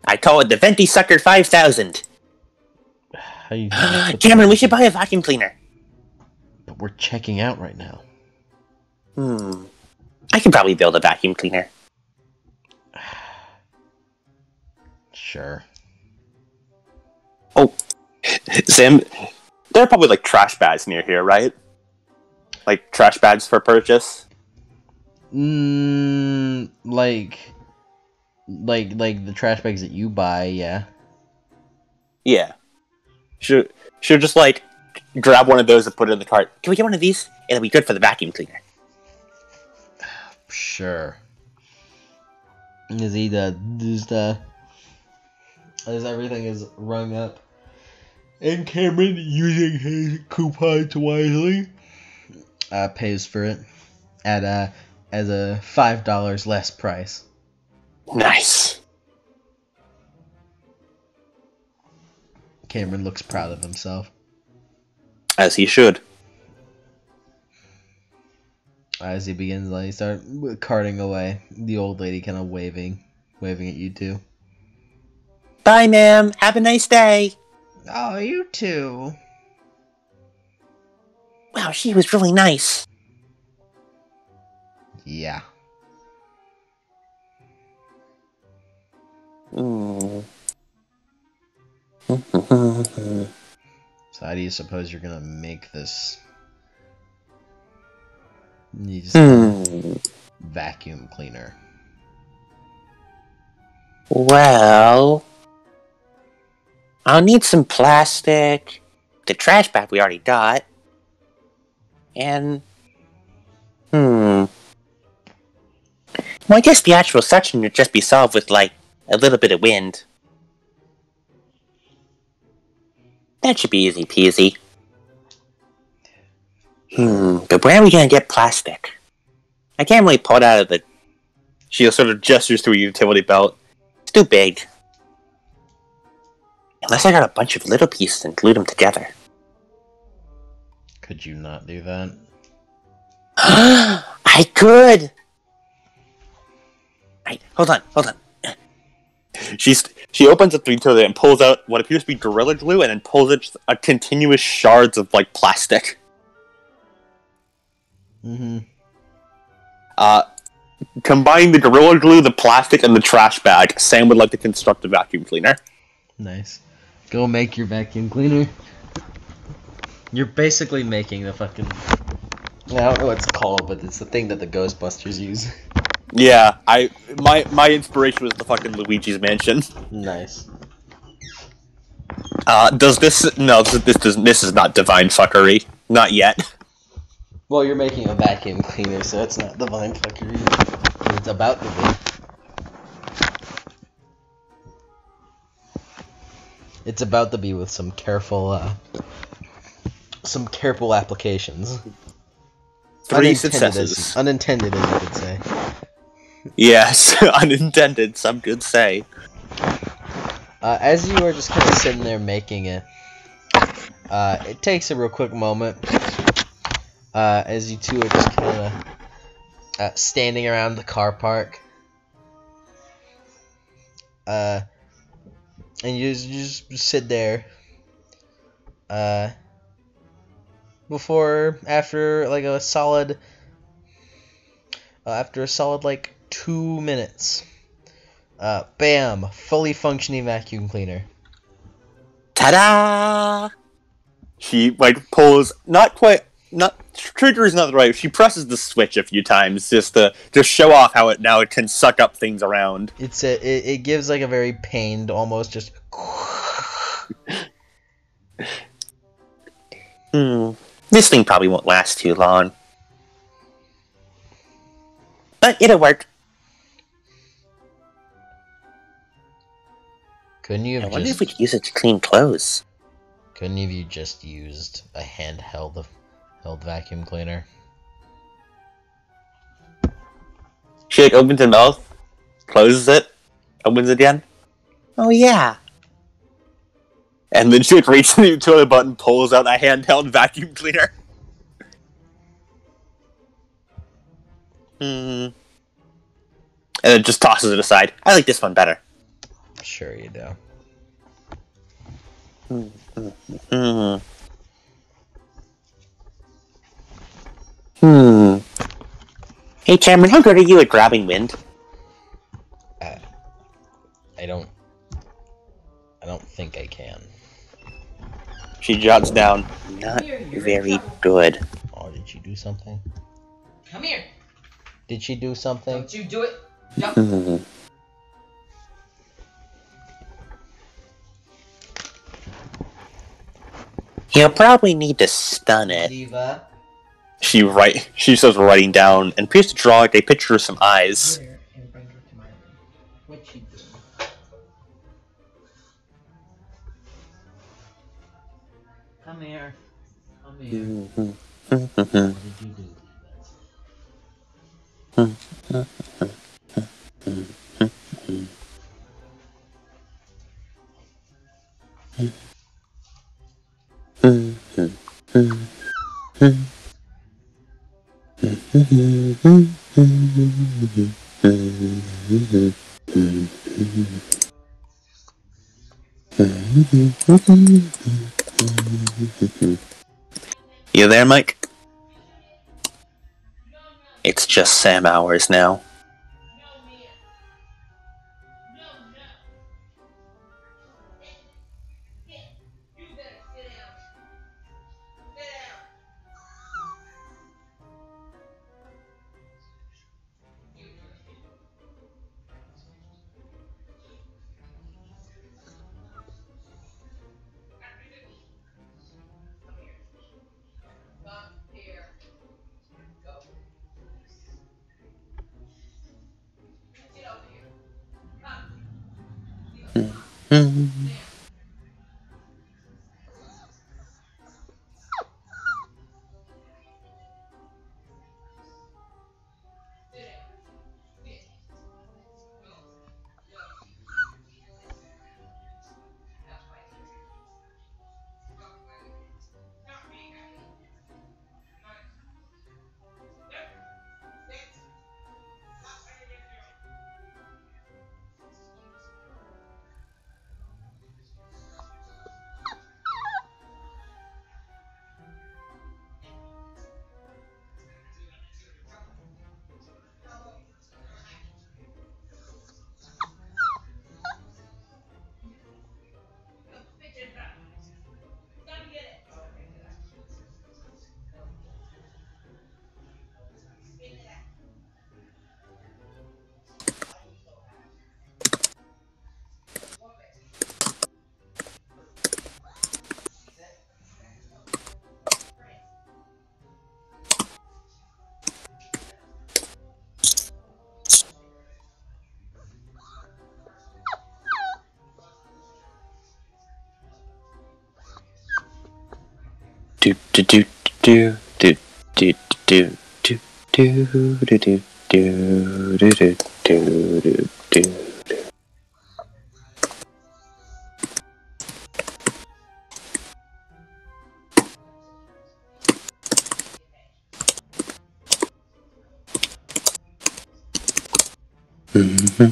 I call it the Venti Sucker 5000. Cameron, we should buy a vacuum cleaner. But we're checking out right now. I can probably build a vacuum cleaner. Sure. Oh, Sam, there are probably like trash bags near here, right? Like trash bags for purchase. Like the trash bags that you buy, yeah. Yeah. Should just like grab one of those and put it in the cart. Can we get one of these? It'll be good for the vacuum cleaner. Sure. As everything is rung up, and Cameron, using his coupons wisely, pays for it at as a $5 less price. Nice. Cameron looks proud of himself. As he should. As he begins, like, start carting away, the old lady kind of waving at you two. Bye, ma'am. Have a nice day. Oh, you too. Wow, she was really nice. Yeah. So how do you suppose you're gonna make this? You just vacuum cleaner. Well, I'll need some plastic, the trash bag we already got, and well, I guess the actual suction would just be solved with like a little bit of wind. That should be easy peasy. But where are we gonna get plastic? I can't really pull it out of the... She sort of gestures to a utility belt. It's too big. Unless I got a bunch of little pieces and glued them together. Could you not do that? I could! Right, hold on. She opens up the utility and pulls out what appears to be Gorilla Glue and then pulls it a continuous shards of, like, plastic. Combine the Gorilla Glue, the plastic, and the trash bag. Sam would like to construct a vacuum cleaner. Nice. Go make your vacuum cleaner. You're basically making the fucking... I don't know what it's called, but it's the thing that the Ghostbusters use. Yeah, my inspiration was the fucking Luigi's Mansion. Nice. Does this... No, this is not divine fuckery. Not yet. Well, you're making a vacuum cleaner, so it's not divine fuckery. It's about to be. It's about to be with some careful applications. 3 successes. Unintended, as you could say. Yes, unintended, some could say. As you are just kind of sitting there making it, it takes a real quick moment. As you two are just kind of standing around the car park. And you just sit there. After a solid like 2 minutes, bam, fully functioning vacuum cleaner. Ta-da! She pulls, trigger is not the right. She presses the switch a few times just to show off how it can suck up things around. It gives like a very pained, almost just. This thing probably won't last too long. But it'll work. I wonder if we could use it to clean clothes. Couldn't you have just used a handheld vacuum cleaner? She opens her mouth, closes it, opens it again. Oh yeah. And then she reaches into the button, pulls out a handheld vacuum cleaner. And then just tosses it aside. I like this one better. Sure you do. Hey Cameron, how good are you at grabbing wind? I don't think I can. She jots down. Not very good. Oh, did she do something? Come here. Did she do something? Don't you do it. Jump. You'll probably need to stun it. Diva. She starts writing down and appears to draw a picture of some eyes. And bring her to my room. What's she doing? Come here. Come here. What did you do? You there, Mike? It's just Sam hours now. Do do do do do do do Do do do do do do do do do. Mm-hmm.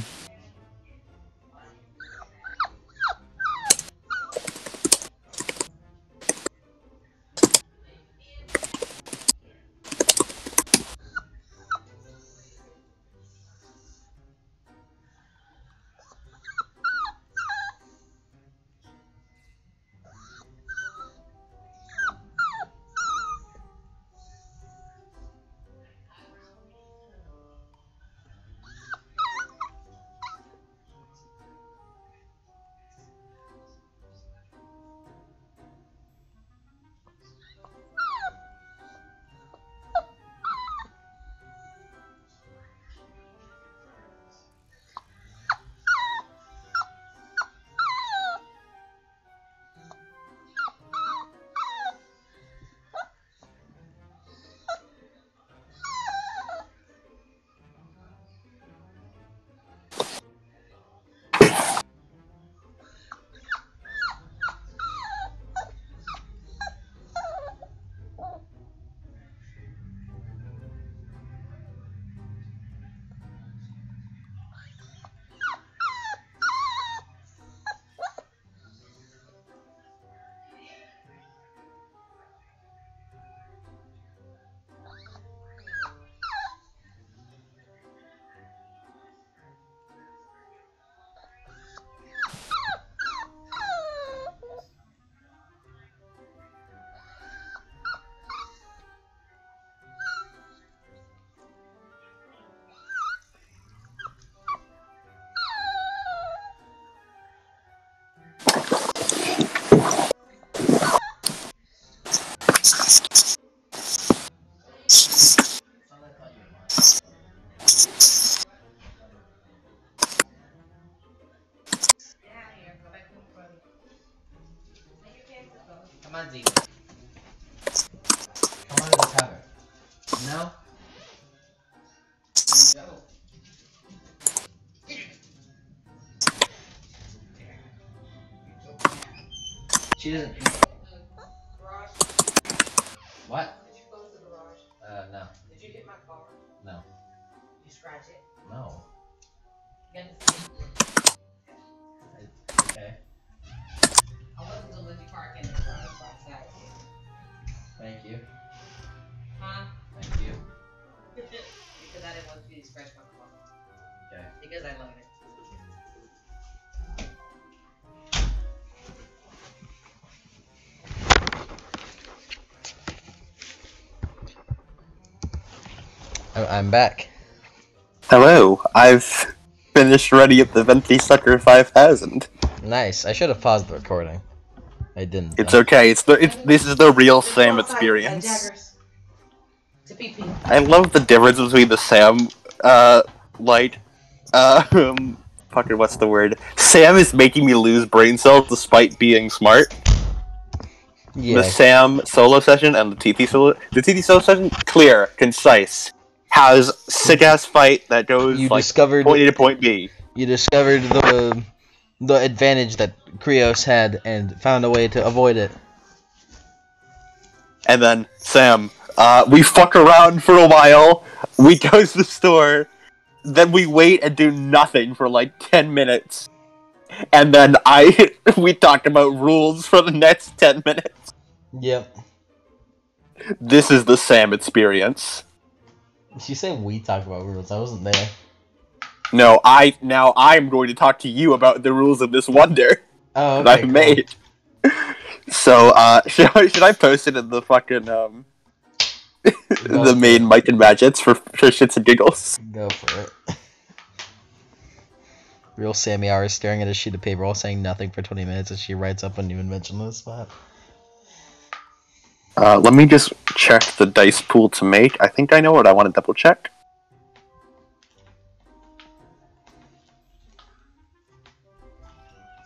Come on, Zeke. Come under the cover. No? No. She doesn't. Garage. What? Did you close the garage? No. Did you hit my car? No. Did you scratch it? No. You got the same. Okay. I wasn't gonna let you park in the garage, so I decided to. Thank you. Huh? Thank you. Because I didn't want you to scratch my car. Okay. Because I love it. I'm back. Hello, I've finished Ready at the Venti Sucker 5000. Nice. I should have paused the recording. I didn't. It's though. okay. This is the real Let's Sam go outside, experience. Jaggers. To pee-pee. I love the difference between the Sam light. Fucking what's the word? Sam is making me lose brain cells despite being smart. The Yeah. Sam solo session and the TT solo session, clear, concise, has sick ass fight that goes You like discovered. point A to point B. You discovered the advantage that Krios had and found a way to avoid it. And then Sam, we fuck around for a while. We go to the store. Then we wait and do nothing for like 10 minutes. And then we talk about rules for the next 10 minutes. Yep. This is the Sam experience. You say we talk about rules. I wasn't there. No, now I'm going to talk to you about the rules of this wonder Oh, okay. that I've cool. made. So, should I post it in the fucking the main Mike and Magets for shits and giggles? Go for it. Real Sammy R is staring at a sheet of paper while saying nothing for 20 minutes as she writes up a new invention on the spot. Let me just check the dice pool to make. I think I know what I want to double check.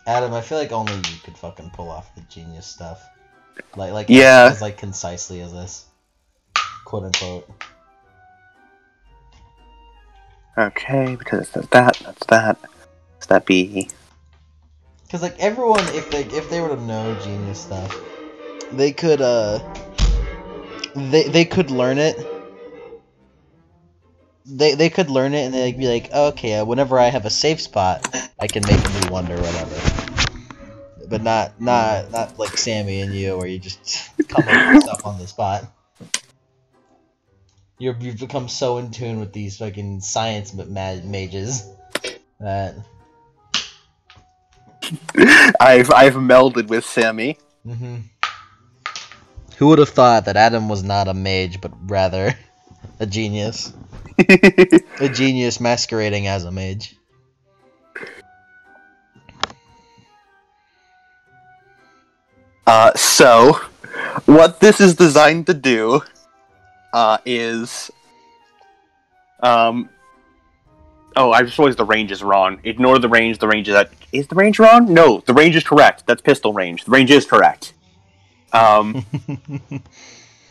Adam, I feel like only you could fucking pull off the genius stuff. Like Yeah. as concisely as this. Quote unquote. Okay, because that's that. Does that be? Because like everyone, if they were to know genius stuff, they could they could learn it. They could learn it and they'd be like, oh, okay, whenever I have a safe spot, I can make a new wonder or whatever. But not like Sammy and you, where you just come up with stuff on the spot. You've become so in tune with these fucking science mages that I've melded with Sammy. Mm-hmm. Who would have thought that Adam was not a mage, but rather a genius? A genius masquerading as a mage. So, what this is designed to do, is, oh, I just realized the range is wrong. Ignore the range. The range is at... Is the range wrong? No, the range is correct. That's pistol range. The range is correct.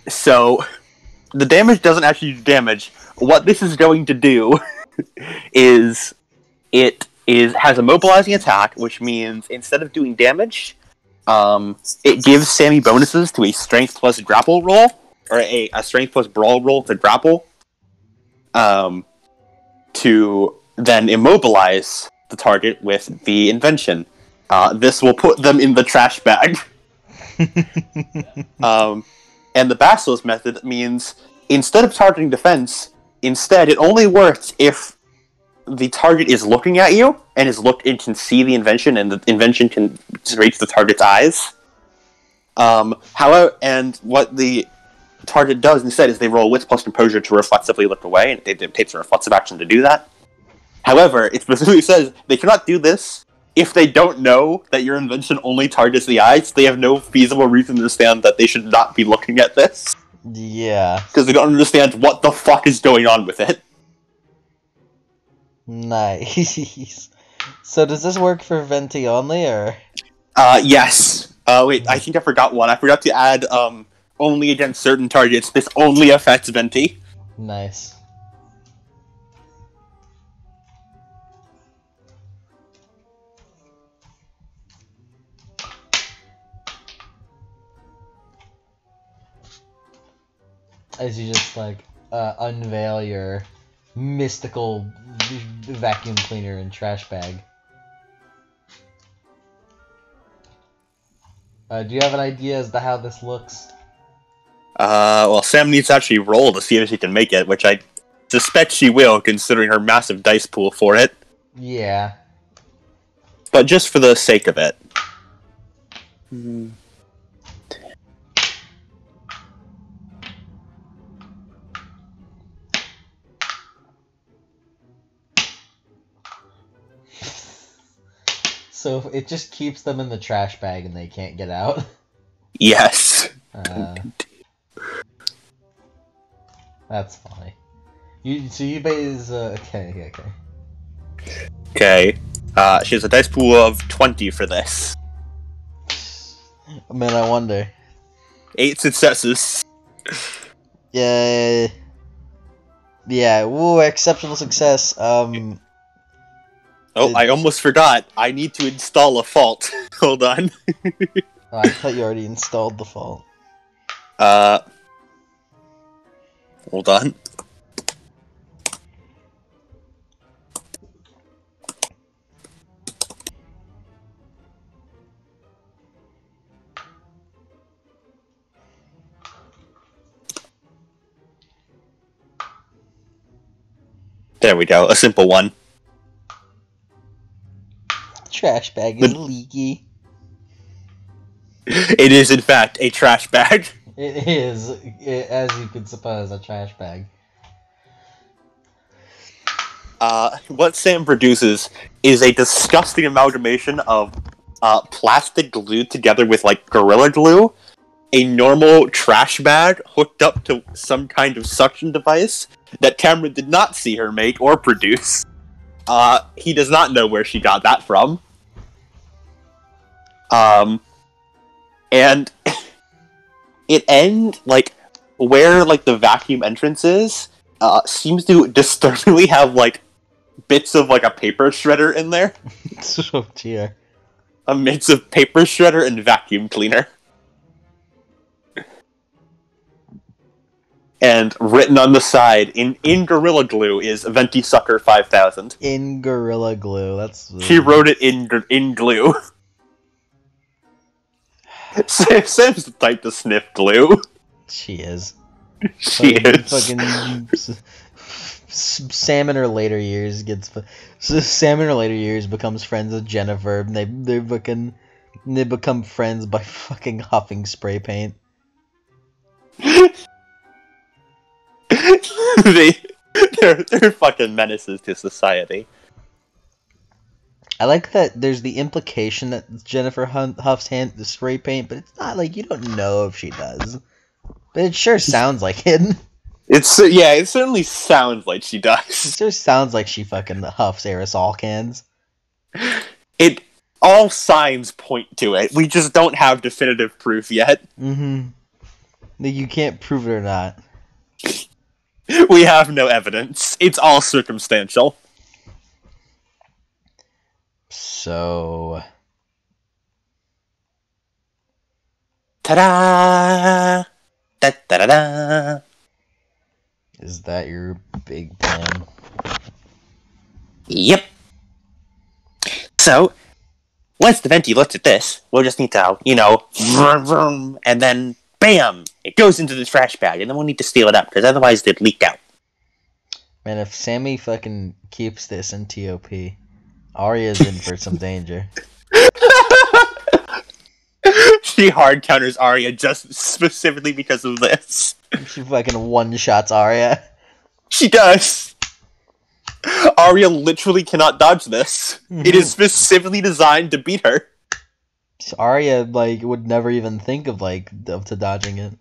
So, the damage doesn't actually do damage. What this is going to do is it has a mobilizing attack, which means instead of doing damage, it gives Sammy bonuses to a strength plus grapple roll, or a strength plus brawl roll to grapple, to then immobilize the target with the invention. This will put them in the trash bag. And the Basilisk method means instead of targeting defense, instead it only works if the target is looking at you and can see the invention, and the invention can reach the target's eyes. However, and what the target does instead is they roll wits plus composure to reflexively look away, and it takes a reflexive action to do that. However, it specifically says they cannot do this if they don't know that your invention only targets the eyes. They have no feasible reason to understand that they should not be looking at this. Yeah. Because they don't understand what the fuck is going on with it. Nice. So does this work for Venti only, or? Yes. Wait, I think I forgot one. I forgot to add, only against certain targets. This only affects Venti. Nice. As you just, like, unveil your mystical vacuum cleaner and trash bag. Do you have an idea as to how this looks? Well, Sam needs to actually roll to see if she can make it, which I suspect she will, considering her massive dice pool for it. Yeah. But just for the sake of it. So it just keeps them in the trash bag and they can't get out? Yes. That's funny. You base okay. Okay. She has a dice pool of 20 for this. Man, I wonder. 8 successes. Yeah. Yeah, woo, exceptional success. Oh, I almost forgot. I need to install a fault. Hold on. Oh, I thought you already installed the fault. Hold on. There we go. A simple one. Trash bag is leaky. It is, in fact, a trash bag. It is, as you could suppose, a trash bag. What Sam produces is a disgusting amalgamation of plastic glued together with, like, Gorilla Glue, a normal trash bag hooked up to some kind of suction device that Cameron did not see her make or produce. He does not know where she got that from. And like, where, like, the vacuum entrance is, seems to disturbingly have, like, bits of like a paper shredder in there. Oh dear. A mix of paper shredder and vacuum cleaner. And written on the side in Gorilla Glue is Venti Sucker 5000. In Gorilla Glue, that's... She wrote it in glue. Sam's the type to sniff glue. She is. She is. Fucking... Sam in her later years Sam in her later years becomes friends with Jennifer, and they become friends by fucking huffing spray paint. They're fucking menaces to society. I like that there's the implication that Jennifer huffs spray paint, but it's not like you don't know if she does. But it sure sounds like it. It certainly sounds like she does. It sure sounds like she fucking huffs aerosol cans. It all signs point to it. We just don't have definitive proof yet. Mm-hmm. You can't prove it or not. We have no evidence. It's all circumstantial. So... Ta-da! Da-da-da-da! Is that your big plan? Yep. So, once the Venti looks at this, we'll just need to, vroom, vroom, and then, bam! It goes into the trash bag, and then we'll need to steal it up, because otherwise it'd leak out. Man, if Sammy fucking keeps this in TOP, Arya's in for some danger. She hard counters Arya just specifically because of this. She fucking one-shots Arya. She does. Arya literally cannot dodge this. It is specifically designed to beat her. Arya, would never even think of, to dodging it.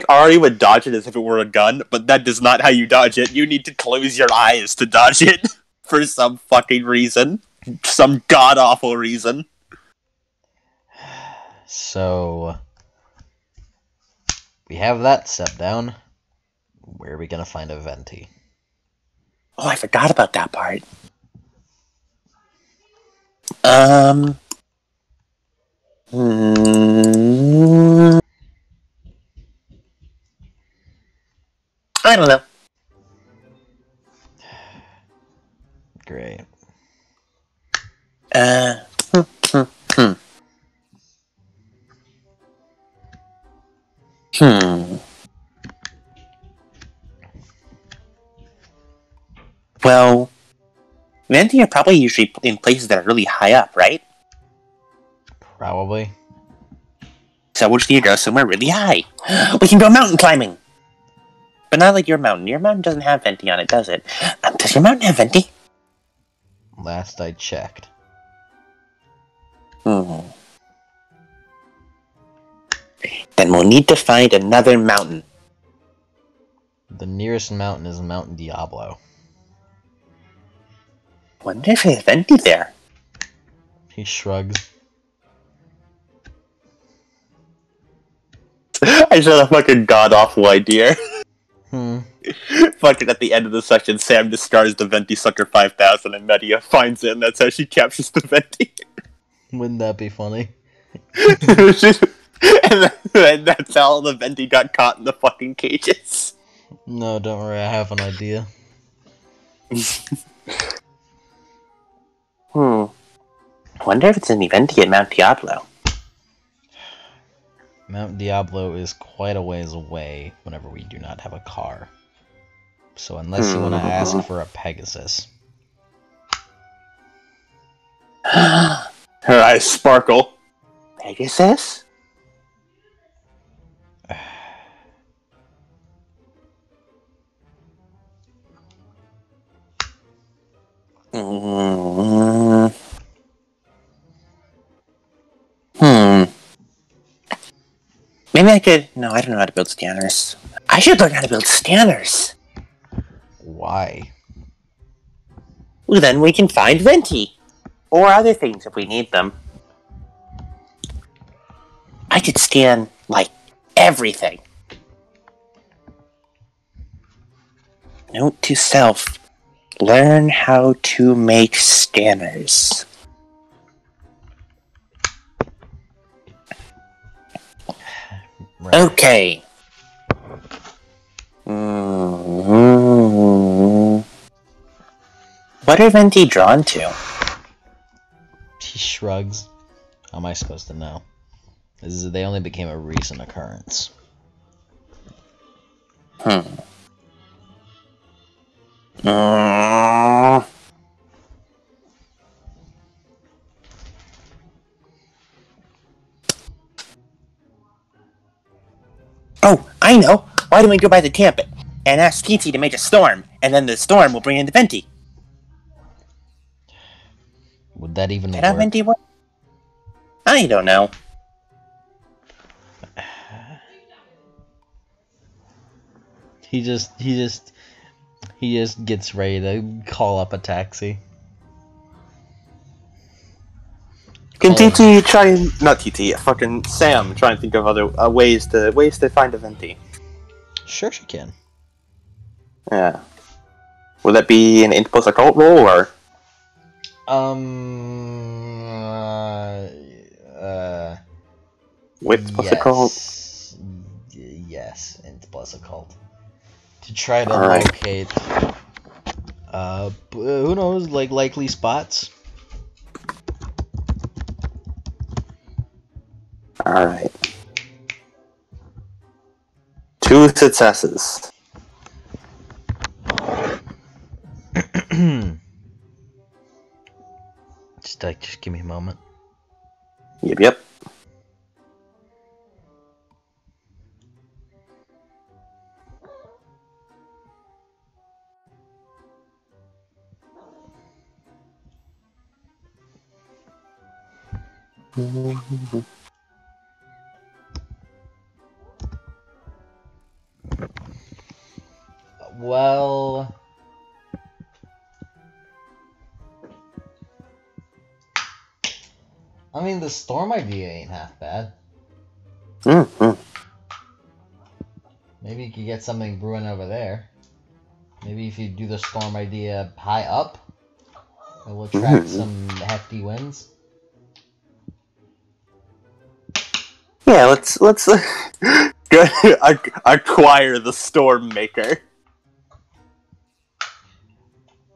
Arya would dodge it as if it were a gun, but that is not how you dodge it. You need to close your eyes to dodge it. For some fucking reason. Some god-awful reason. So... we have that step down. Where are we gonna find a Venti? Oh, I forgot about that part. I don't know. Great. Well, Venti are probably usually in places that are really high up, right? Probably. So we'll just need to go somewhere really high. We can go mountain climbing! But not like your mountain. Your mountain doesn't have Venti on it, does it? Does your mountain have Venti? Last I checked. Then we'll need to find another mountain. The nearest mountain is Mount Diablo. Wonder if there's Venti there. He shrugs. I just had a fucking god-awful idea. Fucking at the end of the section, Sam discards the Venti Sucker 5000 and Media finds it, and that's how she captures the Venti. Wouldn't that be funny? and that's how the Venti got caught in the fucking cages. No, don't worry, I have an idea. Wonder if it's any Venti at Mount Diablo. Mount Diablo is quite a ways away whenever we do not have a car. So unless you want to ask for a Pegasus. Her eyes sparkle. Pegasus? Maybe I could... No, I don't know how to build scanners. I should learn how to build scanners. Why? Well, then we can find Venti. Or other things if we need them. I could scan, like, everything. Note to self. Learn how to make scanners. Right. Okay. What are Venti drawn to? He shrugs. How am I supposed to know? They only became a recent occurrence. Oh, I know! Why don't we go by the camp and ask Teensy to make a storm, and then the storm will bring in the Venti? Would that even Can work? our Venti work? I don't know. He just gets ready to call up a taxi. Can TT try and not TT, fucking Sam try and think of other ways to find a Venti? Sure, she can. Yeah. Would that be an int plus occult roll or? Wits plus occult. Yes, int plus occult. To try to Alright. locate. Who knows? Like likely spots. Alright. 2 successes. Just give me a moment. Yep. Well, I mean, the storm idea ain't half bad. Maybe you could get something brewing over there. Maybe if you do the storm idea high up, it will attract some hefty winds. Yeah, let's acquire the storm maker.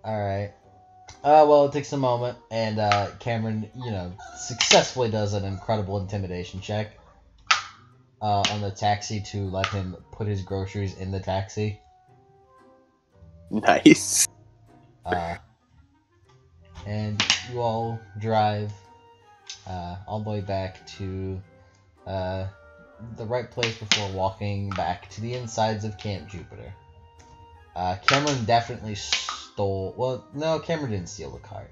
Alright. Well, it takes a moment, and Cameron, successfully does an incredible intimidation check on the taxi to let him put his groceries in the taxi. Nice. And you all drive all the way back to the right place before walking back to the insides of Camp Jupiter. Cameron definitely stole... Well, no, Cameron didn't steal the cart.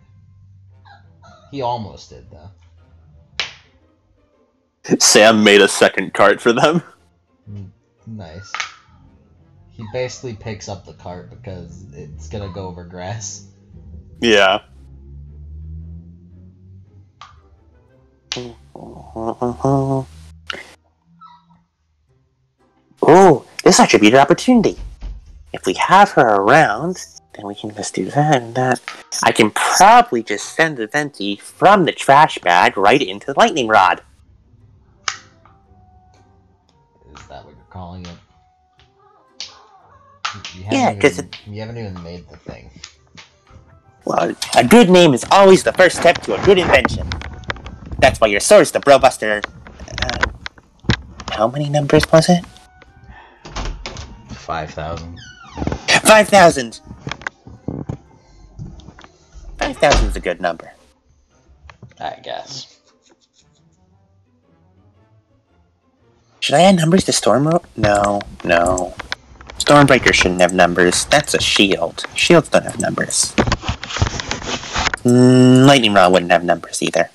He almost did, though. Sam made a second cart for them. Nice. He basically picks up the cart because it's gonna go over grass. Yeah. Oh, this actually be an opportunity. If we have her around, then we can just do that and that. I can probably just send the Venti from the trash bag right into the lightning rod. Is that what you're calling it? Yeah, because you haven't even made the thing. Well, a good name is always the first step to a good invention. That's why your sword's the Brobuster. How many numbers was it? 5,000. 5,000! 5,000 is a good number. I guess. Should I add numbers to Storm? No. Stormbreaker shouldn't have numbers. That's a shield. Shields don't have numbers. Lightning Rod wouldn't have numbers either.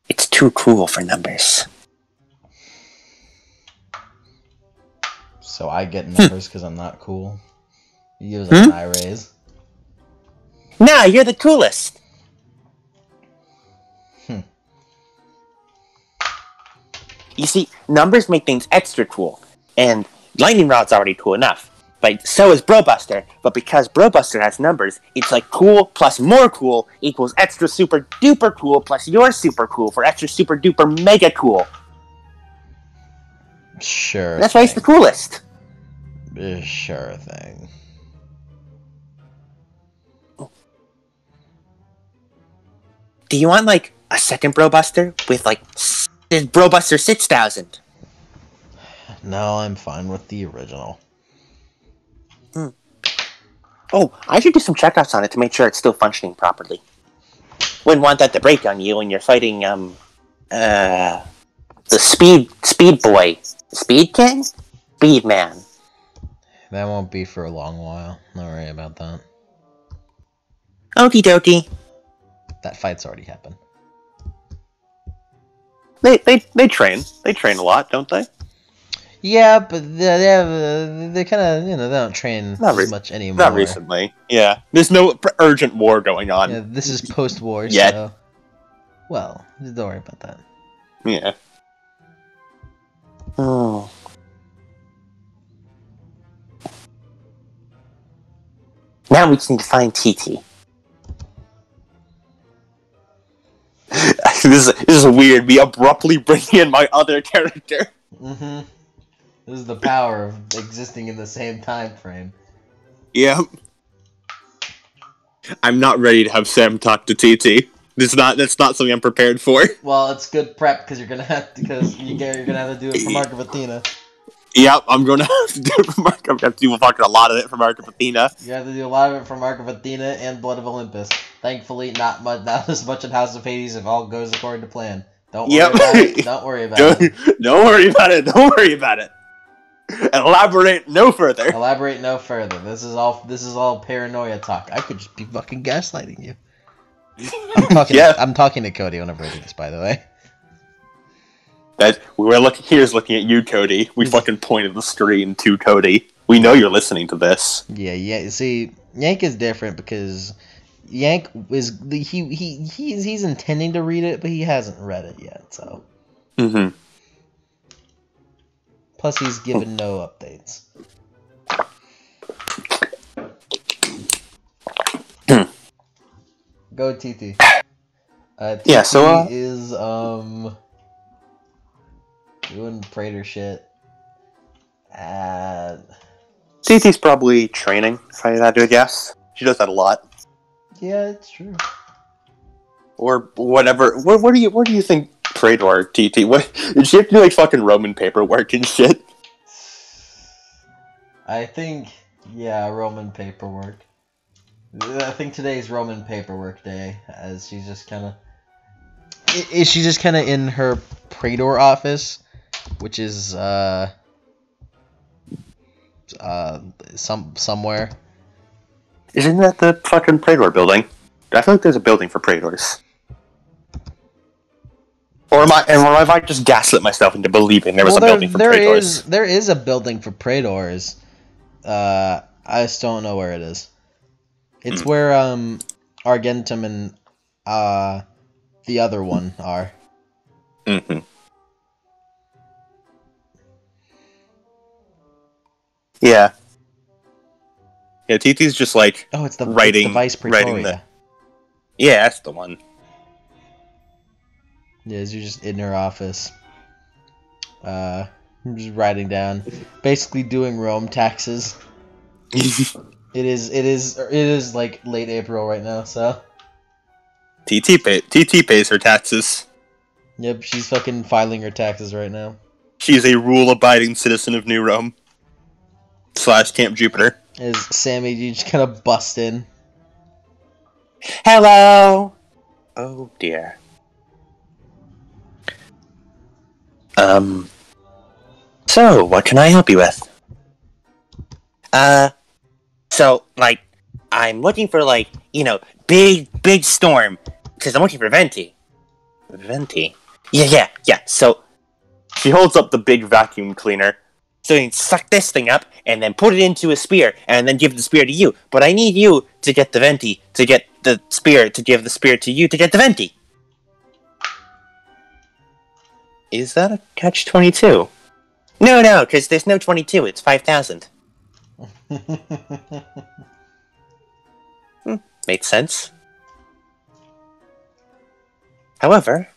It's too cool for numbers. So I get numbers because I'm not cool. You use an eye raise. Nah, you're the coolest! You see, numbers make things extra cool. And Lightning Rod's already cool enough. But so is Brobuster. But because Brobuster has numbers, it's like cool plus more cool equals extra super duper cool plus your super cool for extra super duper mega cool. Sure. That's why it's the coolest. Sure thing. Do you want, like, a second Brobuster with, like, Brobuster 6000? No, I'm fine with the original. Oh, I should do some checkups on it to make sure it's still functioning properly. Wouldn't want that to break on you when you're fighting, the Speed Boy. Speed King? Speed Man. That won't be for a long while. Don't worry about that. Okie dokie. That fight's already happened. They train. They train a lot, don't they? Yeah, but they kind of, they don't train as much anymore. Not recently. Yeah. There's no urgent war going on. Yeah, this is post-war, Yet. so... Well, don't worry about that. Yeah. Oh. Now we just need to find TT. This is weird. Me abruptly bringing in my other character. Mm-hmm. This is the power of existing in the same time frame. Yep. I'm not ready to have Sam talk to TT. That's not something I'm prepared for. Well, it's good prep because you're gonna have to do it for Mark of Athena. Yep, I'm gonna have to do it for Mark. I'm gonna have to do fucking a lot of it for Mark of Athena. You have to do a lot of it for Mark of Athena and Blood of Olympus. Thankfully, not as much in House of Hades if all goes according to plan. Don't worry about it. Don't worry about it. Don't worry about it. Don't worry about it. Elaborate no further. Elaborate no further. This is all paranoia talk. I could just be fucking gaslighting you. I'm talking to Cody whenever I do this, by the way. Here's looking at you, Cody. We fucking pointed the screen to Cody. We know you're listening to this. Yeah. See, Yank is different because Yank is he's intending to read it, but he hasn't read it yet. So. Mm-hmm. Plus, he's given no updates. Go TT. TT is doing Praetor shit. TT's probably training, if I had to guess. She does that a lot. Yeah, it's true. Or whatever. What do you think Praetor TT? What did she have to do, like fucking Roman paperwork and shit? I think Roman paperwork. I think today's Roman paperwork day, as she's just kind of. Is she just kind of in her Praetor office, which is somewhere? Isn't that the fucking Praetor building? I feel like there's a building for Praetors. Or am I just gaslit myself into believing there was a building for Praetors? There is a building for Praetors. I just don't know where it is. It's where Argentum and the other one are. Mm-hmm. Yeah. Yeah, TT's just like it's the writing, Vice Praetoria. Yeah, that's the one. Yeah, you're just in her office. Just writing down, basically doing Rome taxes. It is like late April right now, so. TT pays her taxes. Yep, she's fucking filing her taxes right now. She's a rule-abiding citizen of New Rome. / Camp Jupiter. As Sammy, you just kind of bust in. Hello! Oh dear. So, what can I help you with? So, like, I'm looking for, like, big storm. Because I'm looking for Venti. Venti? Yeah. So, she holds up the big vacuum cleaner. So you can suck this thing up, and then put it into a spear, and then give the spear to you. But I need you to get the Venti, to get the spear, to give the spear to you, to get the Venti. Is that a catch-22? No, because there's no 22. It's 5,000. Makes sense. However,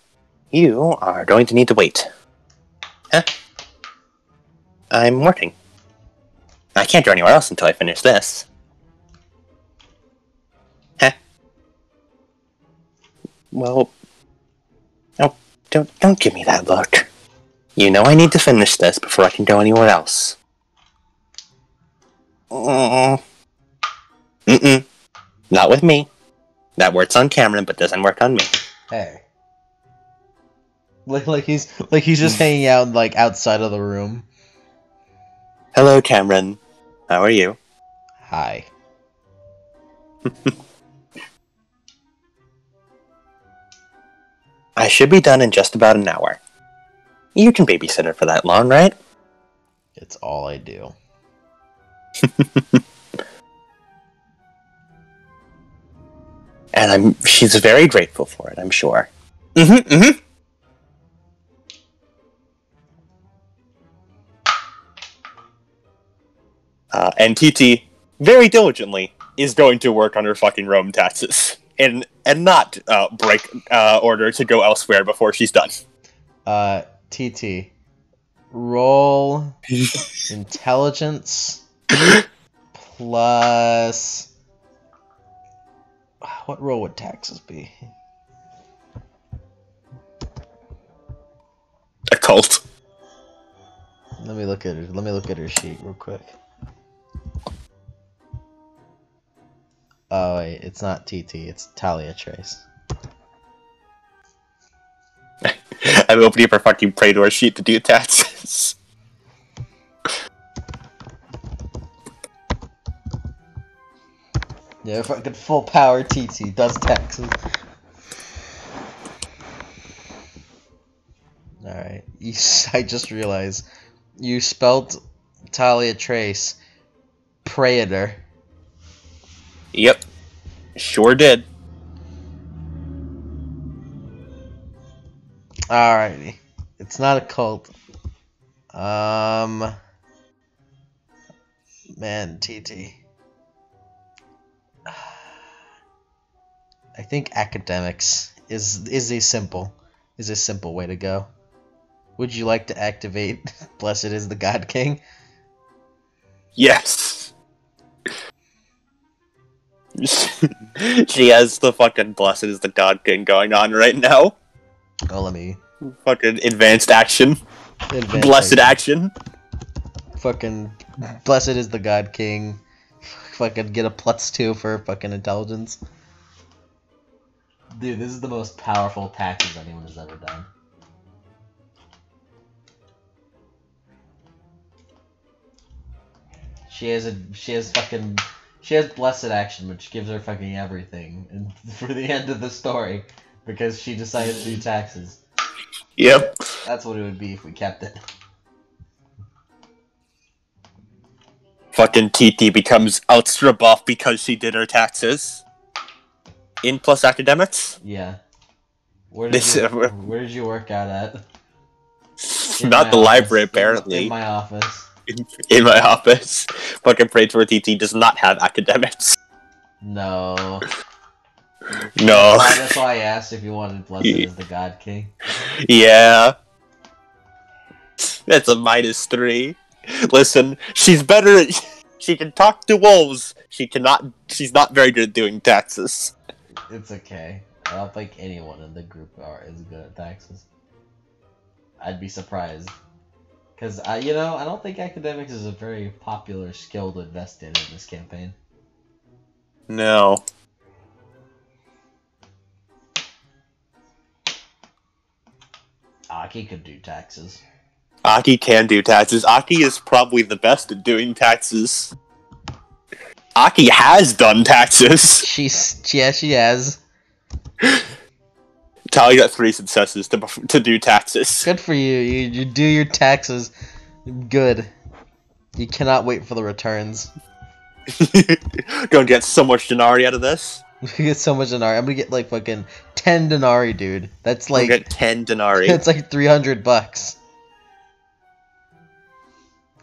you are going to need to wait. Huh? I'm working. I can't go anywhere else until I finish this. Huh? Well... Oh, don't give me that look. You know I need to finish this before I can go anywhere else. Mm-mm. Not with me. That works on Cameron, but doesn't work on me. Hey. Like he's just hanging out like outside of the room. Hello, Cameron. How are you? Hi. I should be done in just about an hour. You can babysit her for that long, right? It's all I do. And she's very grateful for it, I'm sure. And TT, very diligently, is going to work on her fucking Rome taxes. And not break order to go elsewhere before she's done. TT. Roll intelligence plus... What roll would taxes be? Occult. Let me look at her sheet real quick. Oh wait, it's not TT, it's Talia Trace. I'm opening up her fucking Praetor sheet to do taxes. Yeah, fucking full power TT does taxes. Alright, I just realized you spelled Talia Trace Praetor. Yep. Sure did. Alrighty. It's not a cult. Man, TT. I think academics is a simple way to go. Would you like to activate Blessed is the God King? Yes. She has the fucking Blessed is the God King going on right now. Oh, let me... Fucking advanced action. Blessed action. Fucking Blessed is the God King. Fucking get a +2 for fucking intelligence. Dude, this is the most powerful taxes anyone has ever done. She has blessed action, which gives her fucking everything, and for the end of the story, because she decided to do taxes. Yep. That's what it would be if we kept it. Fucking TT becomes ultra buff because she did her taxes. In plus academics? Yeah. Where did you work out at? Not the library, apparently. In my office. In my office. Fucking Praetor TT does not have academics. No. No. That's why I asked if you wanted Blessed as the God King. Yeah. That's a -3. Listen, she's better at... She can talk to wolves. She's not very good at doing taxes. It's okay. I don't think anyone in the group is good at taxes. I'd be surprised. Because, I don't think academics is a very popular skill to invest in this campaign. No. Aki could do taxes. Aki can do taxes. Aki is probably the best at doing taxes. Aki has done taxes. She has. Tally got 3 successes to do taxes. Good for you. You do your taxes. Good. You cannot wait for the returns. Gonna get so much denarii out of this. We get so much denarii. I'm gonna get like fucking 10 denarii, dude. That's like... Get 10 denarii. That's like $300.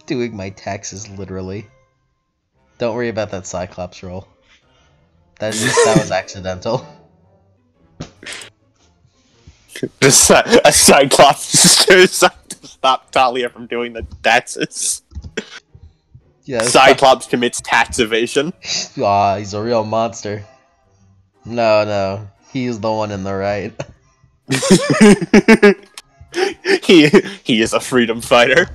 Doing my taxes, literally. Don't worry about that Cyclops roll. That was accidental. A Cyclops just to stop Talia from doing the taxes. Yeah, Cyclops commits tax evasion. Aw, he's a real monster. No, he's the one in the right. he is a freedom fighter.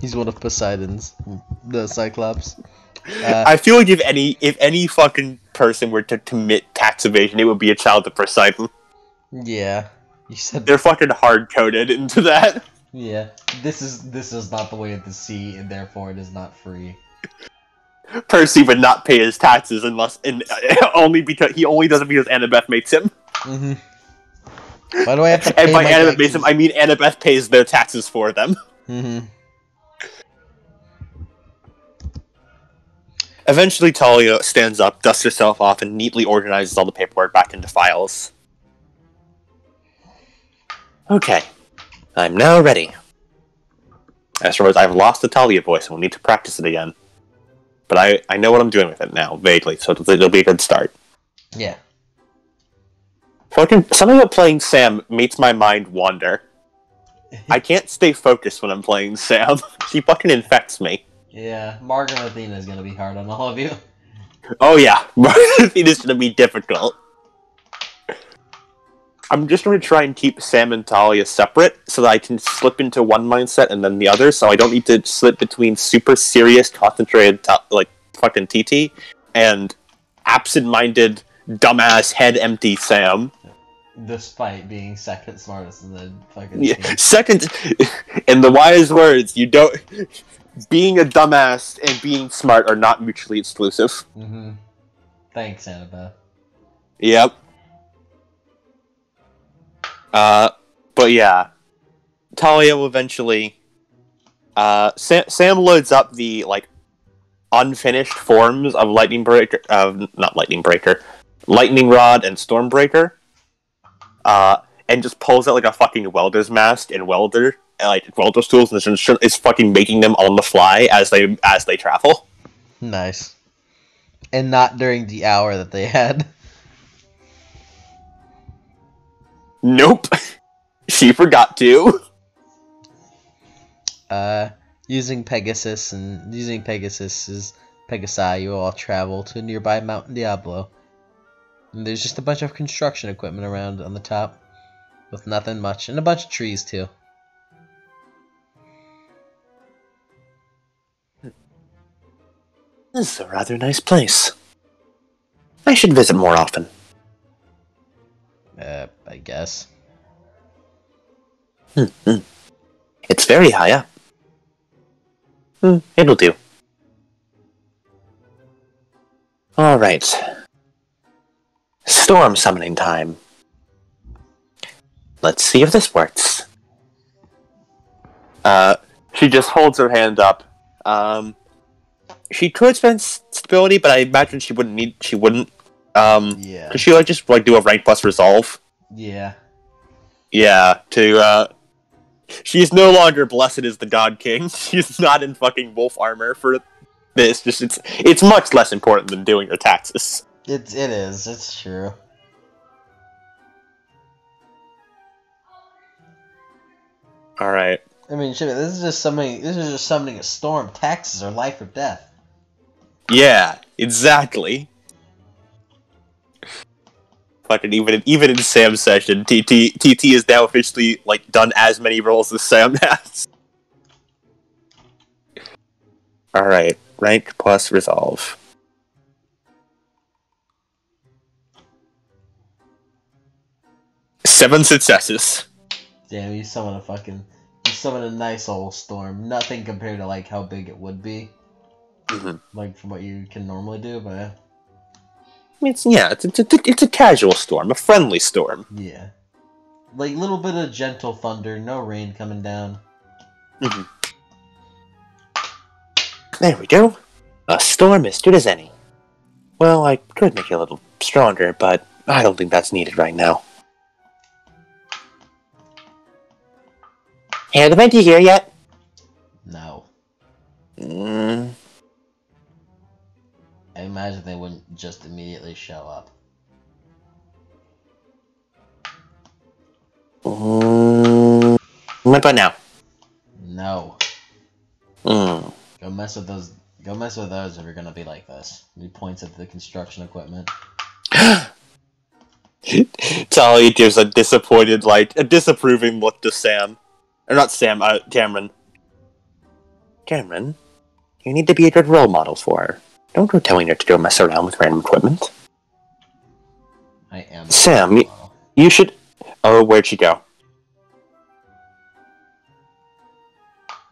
He's one of Poseidon's, the Cyclops. I feel like if any fucking person were to commit tax evasion, it would be a child of Poseidon. Yeah, you said they're fucking hard coded into that. Yeah, this is not the way of the sea, and therefore it is not free. Percy would not pay his taxes unless only because he only does it because Annabeth makes him. Mm-hmm. Why do I have to pay and by my Annabeth taxes? makes him, I mean Annabeth pays their taxes for them. Mm-hmm. Eventually, Talia stands up, dusts herself off, and neatly organizes all the paperwork back into files. Okay, I'm now ready. As far as I've lost the Talia voice, and we'll need to practice it again. But I know what I'm doing with it now, vaguely, so it'll be a good start. Yeah. Fucking something about playing Sam makes my mind wander. I can't stay focused when I'm playing Sam. She fucking infects me. Yeah, Margaret Athena is gonna be hard on all of you. Oh yeah, it is gonna be difficult. I'm just going to try and keep Sam and Talia separate so that I can slip into one mindset and then the other, so I don't need to slip between super serious, concentrated, like, fucking TT, and absent-minded, dumbass, head-empty Sam. Despite being second smartest in the fucking Yeah, team. second, in the wise words, you don't... Being a dumbass and being smart are not mutually exclusive. Mm-hmm. Thanks, Annabeth. Yep. But yeah, Talia will eventually, Sam loads up the, like, unfinished forms of Lightning Rod and Stormbreaker, and just pulls out, like, a fucking welder's mask and welder's tools, and is fucking making them on the fly as they travel. Nice. And not during the hour that they had. Nope. She forgot to. Using Pegasus's Pegasi, you all travel to nearby Mount Diablo. And there's just a bunch of construction equipment around on the top. With nothing much. And a bunch of trees, too. This is a rather nice place. I should visit more often. I guess. It's very high up. It'll do. Alright. Storm summoning time. Let's see if this works. She just holds her hand up. She could spend stability, but I imagine she wouldn't. Yeah. Could she just do a rank plus resolve? Yeah. Yeah, she's no longer blessed as the God King. She's not in fucking wolf armor for this. It's much less important than doing her taxes. It is. It's true. All right. I mean, shit, this is just summoning a storm. Taxes are life or death. Yeah, exactly. Fucking even in Sam's session, TT is now officially done as many rolls as Sam has. All right, rank plus resolve. Seven successes. Damn, you summon a nice old storm. Nothing compared to how big it would be. Mm-hmm. From what you can normally do, but It's a casual storm, a friendly storm. yeah. Little bit of gentle thunder, no rain coming down. Mm-hmm. There we go. A storm as good as any. Well, I could make it a little stronger, but I don't think that's needed right now. Hey, the venti here yet? I imagine they wouldn't just immediately show up. What about now? No. Mm. Go mess with those. Go mess with those if you're gonna be like this. He points at the construction equipment. Tali gives a disappointed, a disapproving look to Sam. Or not Sam, Cameron. Cameron, you need to be a good role model for her. Don't go telling her to go mess around with random equipment. I am. Sam, you should... Oh, where'd she go?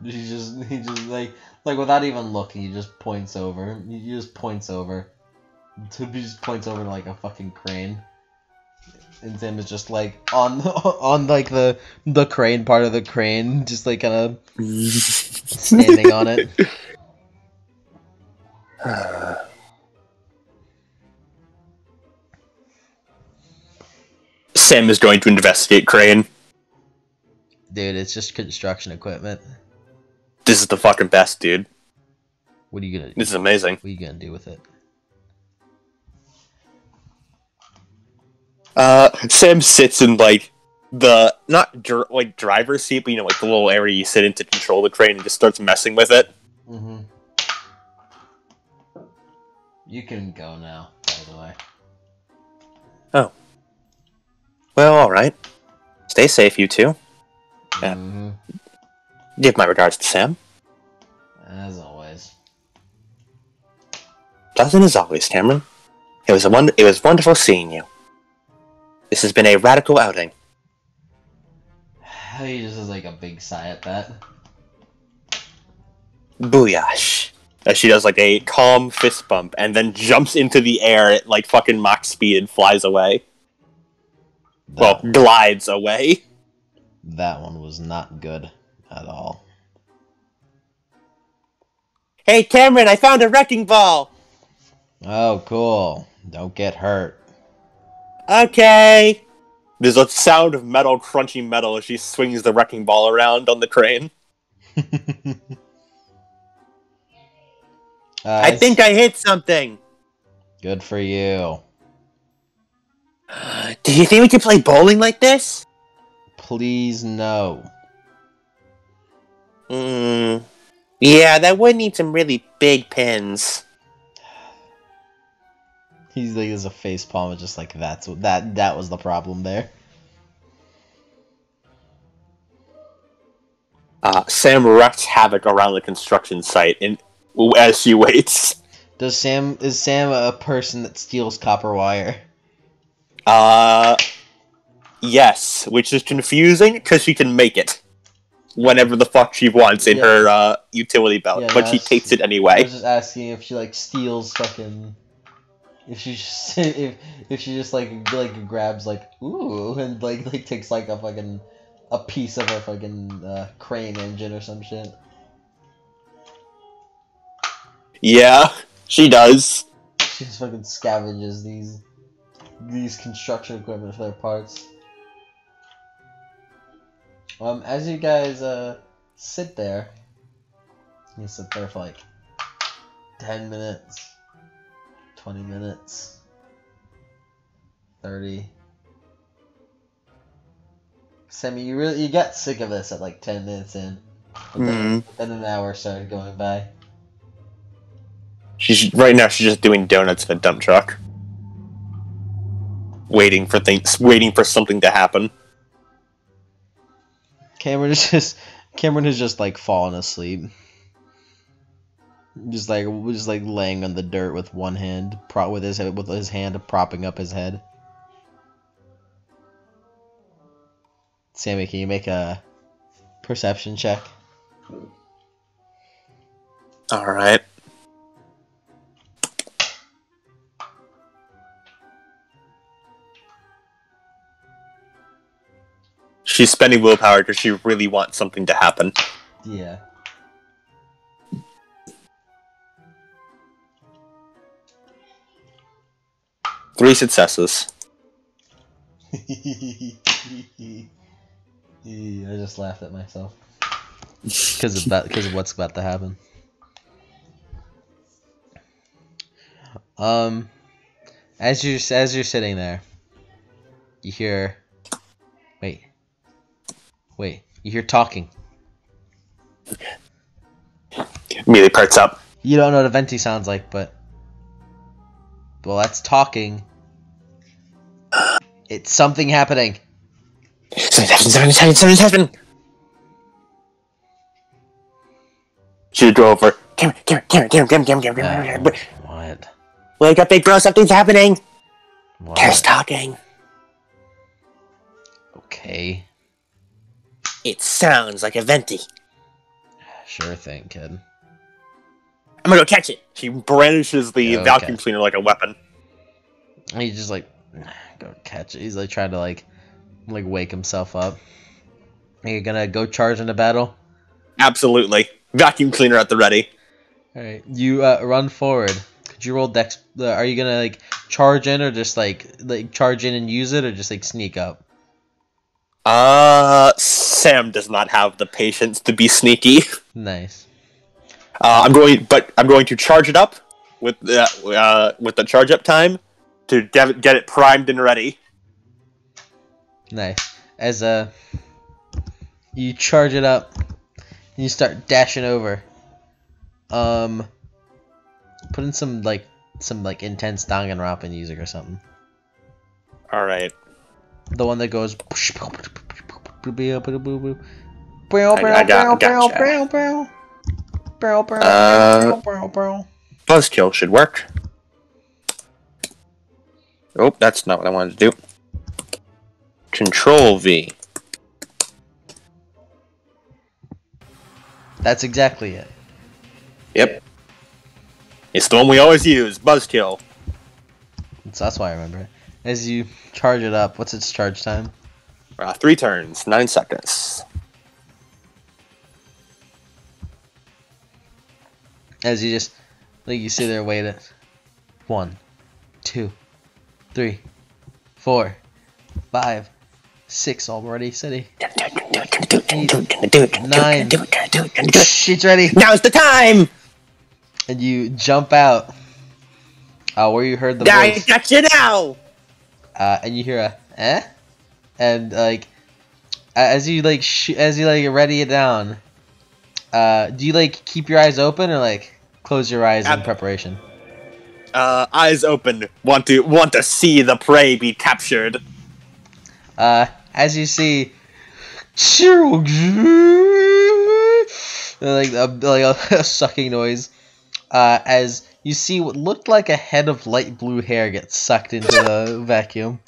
He just like without even looking, he just points over. He just points over. He just points over to like a fucking crane. And Sam is just like on like the crane part of the crane, just like kind of standing on it. Sam is going to investigate Crane. Dude, it's just construction equipment. This is the fucking best, dude. What are you gonna do? This is amazing. What are you gonna do with it? Sam sits in the not driver's seat, but the little area you sit in to control the crane, and just starts messing with it. Mm-hmm. You can go now, by the way. Oh. Well, alright. Stay safe, you two. Yeah. Mm-hmm. Give my regards to Sam. As always. Pleasant as always, Cameron. It was wonderful seeing you. This has been a radical outing. He just has like a big sigh at that. Booyash. As she does a calm fist bump and then jumps into the air at fucking Mach speed and flies away. Glides away. That one was not good at all. Hey Cameron, I found a wrecking ball! Oh, cool. Don't get hurt. Okay. There's a sound of metal crunching metal as she swings the wrecking ball around on the crane. I think I hit something. Good for you. Do you think we could play bowling like this? Please no. Yeah, that would need some really big pins. He's like, there's a face palm, just like that was the problem there. Sam wreaks havoc around the construction site as she waits. Is Sam a person that steals copper wire? Yes, which is confusing because she can make it whenever the fuck she wants in her utility belt, but she takes it anyway. I was just asking if she steals fucking. If she just grabs ooh and takes a piece of a fucking crane engine or some shit. Yeah, she does. She just fucking scavenges these construction equipment for their parts. As you guys sit there, you sit there for 10 minutes. 20 minutes, 30. Sammy, you got sick of this at 10 minutes in. Then an hour started going by. Right now she's just doing donuts in a dump truck, waiting for something to happen. Cameron has just fallen asleep. Just laying on the dirt with one hand, with his hand propping up his head. Sammy, can you make a perception check? All right. She's spending willpower because she really wants something to happen. Yeah. Three successes. I just laughed at myself because of what's about to happen. As you're sitting there, you hear. Wait. You hear talking. Immediately perks up. You don't know what a venti sounds like, but well, that's talking. It's something happening. Something's happening. She drove over. Come here. What? Wake up, big bro. Something's happening. What? There's talking. Okay. It sounds like a venti. Sure thing, kid. I'm gonna go catch it. She brandishes the Okay. vacuum cleaner like a weapon. And he's just like, go catch it. He's like trying to like wake himself up. Are you gonna go charge into battle? Absolutely. Vacuum cleaner at the ready. All right, you run forward. Could you roll dex? Are you gonna like charge in, or just like charge in and use it, or just like sneak up? Sam does not have the patience to be sneaky. Nice. I'm going to charge it up with the charge up time to get it primed and ready. Nice. As you charge it up, and you start dashing over. Put in some intense Danganronpa music or something. All right. The one that goes. Buzzkill should work. Oh, that's not what I wanted to do. Control V. That's exactly it. Yep. It's the one we always use, Buzzkill. So that's why I remember it. As you charge it up, what's its charge time? 3 turns, 9 seconds. As you just, you sit there, wait it. 1, 2, 3, 4, 5, 6 already, city. 8, 9. She's ready. Now's the time! And you jump out. Where you heard the I voice. got you now! And you hear a eh? And as you ready it down, do you keep your eyes open or close your eyes in preparation? Eyes open. Want to see the prey be captured. As you see, a sucking noise. As you see what looked like a head of light blue hair get sucked into the vacuum.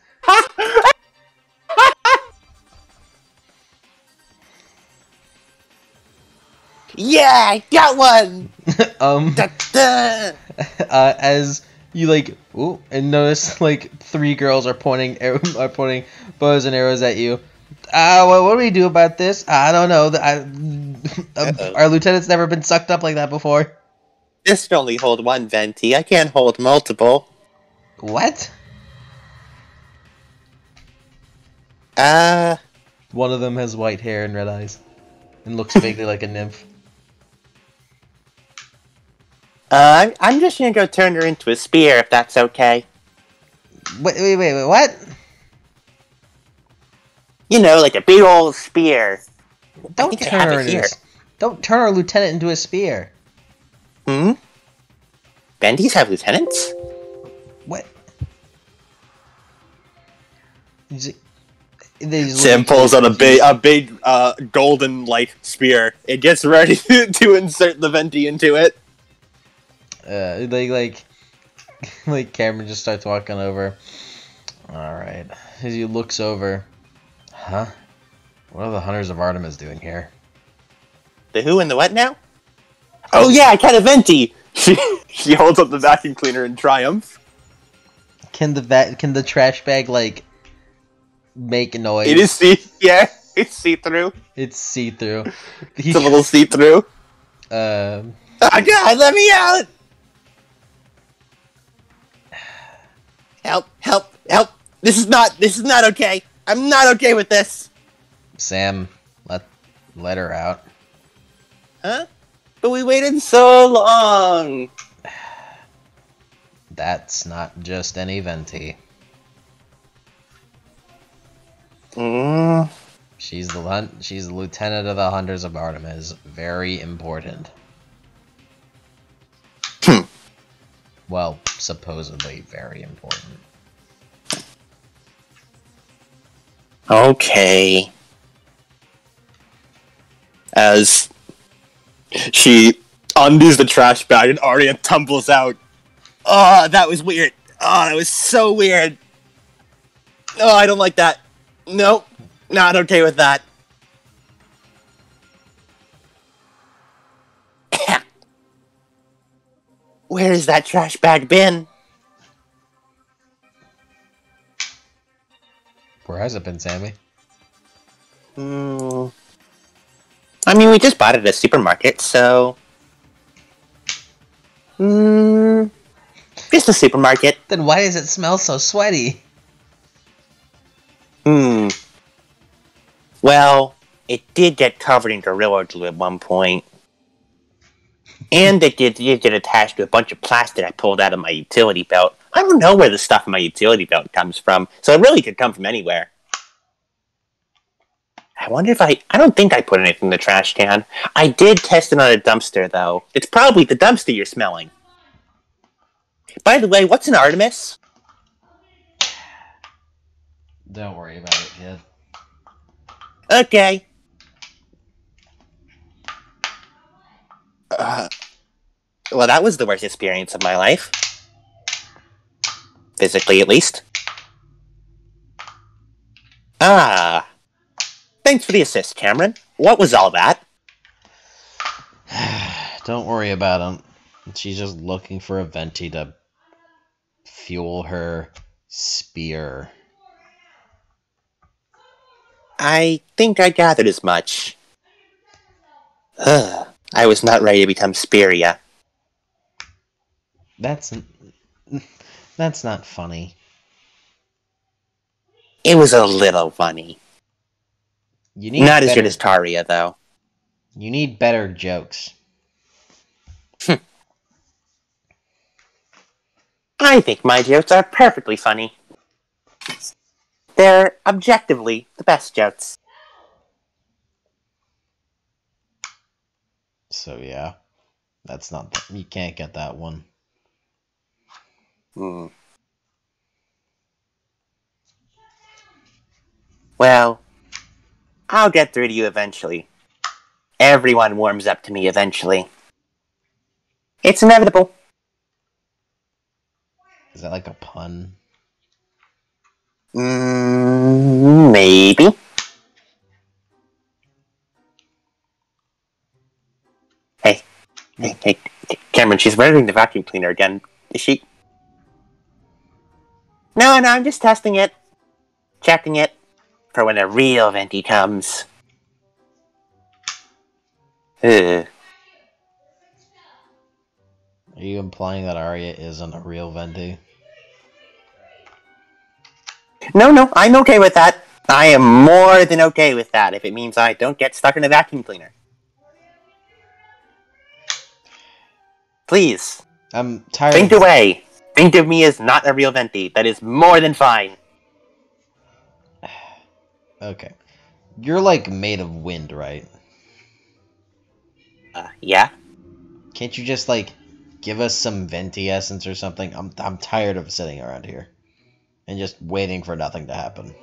Yeah, I got one! As you ooh, and notice 3 girls are pointing bows and arrows at you. What do we do about this? I don't know. Our lieutenant's never been sucked up like that before. This can only hold one venti. I can't hold multiple. What? One of them has white hair and red eyes, and looks vaguely like a nymph. I'm just gonna go turn her into a spear, if that's okay. Wait, what? You know, like a big old spear. Don't turn our lieutenant into a spear. Hmm? Bendies have lieutenants? What? Sam pulls out a big golden spear. It gets ready to insert the venti into it. Cameron just starts walking over. Alright. As he looks over. Huh? What are the Hunters of Artemis doing here? The who and the what now? Oh yeah, I got a venti! She holds up the vacuum cleaner in triumph. Can the trash bag, make a noise? It is it's see-through. It's see-through. It's a little see-through. Oh god, let me out! Help! This is not okay. I'm not okay with this. Sam, let her out. Huh? But we waited so long. That's not just any venti. Mm. She's the lieutenant of the Hunters of Artemis. Very important. Well, supposedly very important. Okay. As she undoes the trash bag and Arya tumbles out. Oh, that was weird. Oh, that was so weird. Oh, I don't like that. Nope. Not okay with that. Where has that trash bag been? Where has it been, Sammy? Hmm. I mean, we just bought it at a supermarket, so... Just a supermarket. Then why does it smell so sweaty? Well, it did get covered in Gorilla Glue at one point. And it did get attached to a bunch of plastic I pulled out of my utility belt. I don't know where the stuff in my utility belt comes from, so it really could come from anywhere. I wonder if I don't think I put anything in the trash can. I did test it on a dumpster, though. It's probably the dumpster you're smelling. By the way, what's an Artemis? Don't worry about it, kid. Okay. Well, that was the worst experience of my life. Physically, at least. Ah. Thanks for the assist, Cameron. What was all that? Don't worry about him. She's just looking for a venti to fuel her spear. I think I gathered as much. I was not ready to become Spearia. That's not funny. It was a little funny. You need Not better, as good as Taria, though. You need better jokes. I think my jokes are perfectly funny. They're objectively the best jokes. So yeah, that's not. You can't get that one. Well, I'll get through to you eventually. Everyone warms up to me eventually. It's inevitable. Is that like a pun? Maybe. Hey, Cameron, she's wearing the vacuum cleaner again. Is she? No, I'm just testing it. Checking it. For when a real venti comes. Ugh. Are you implying that Arya isn't a real venti? No, I'm okay with that. I am more than okay with that if it means I don't get stuck in a vacuum cleaner. Please. I'm tired. Think away. Think of me as not a real venti. That is more than fine. Okay. You're like made of wind, right? Yeah? Can't you just like give us some venti essence or something? I'm tired of sitting around here and just waiting for nothing to happen.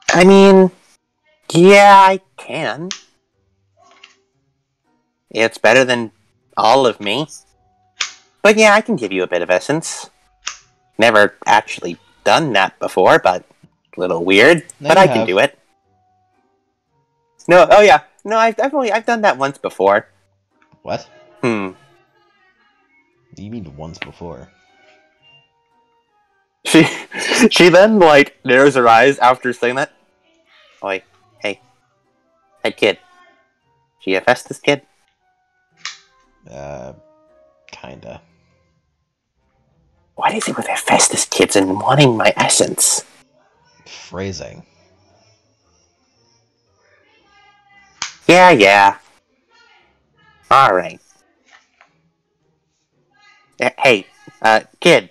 I mean, yeah, I can. It's better than all of me. But yeah, I can give you a bit of essence. Never actually done that before, but a little weird. No, but you I can have. do it. No, oh yeah. No, I've done that once before. What? You mean once before? She then, narrows her eyes after saying that. Oi, hey, kid. She a Festus kid? Kinda. What is it with Hephaestus kids and wanting my essence? Phrasing. Yeah. Alright. Hey, Kid.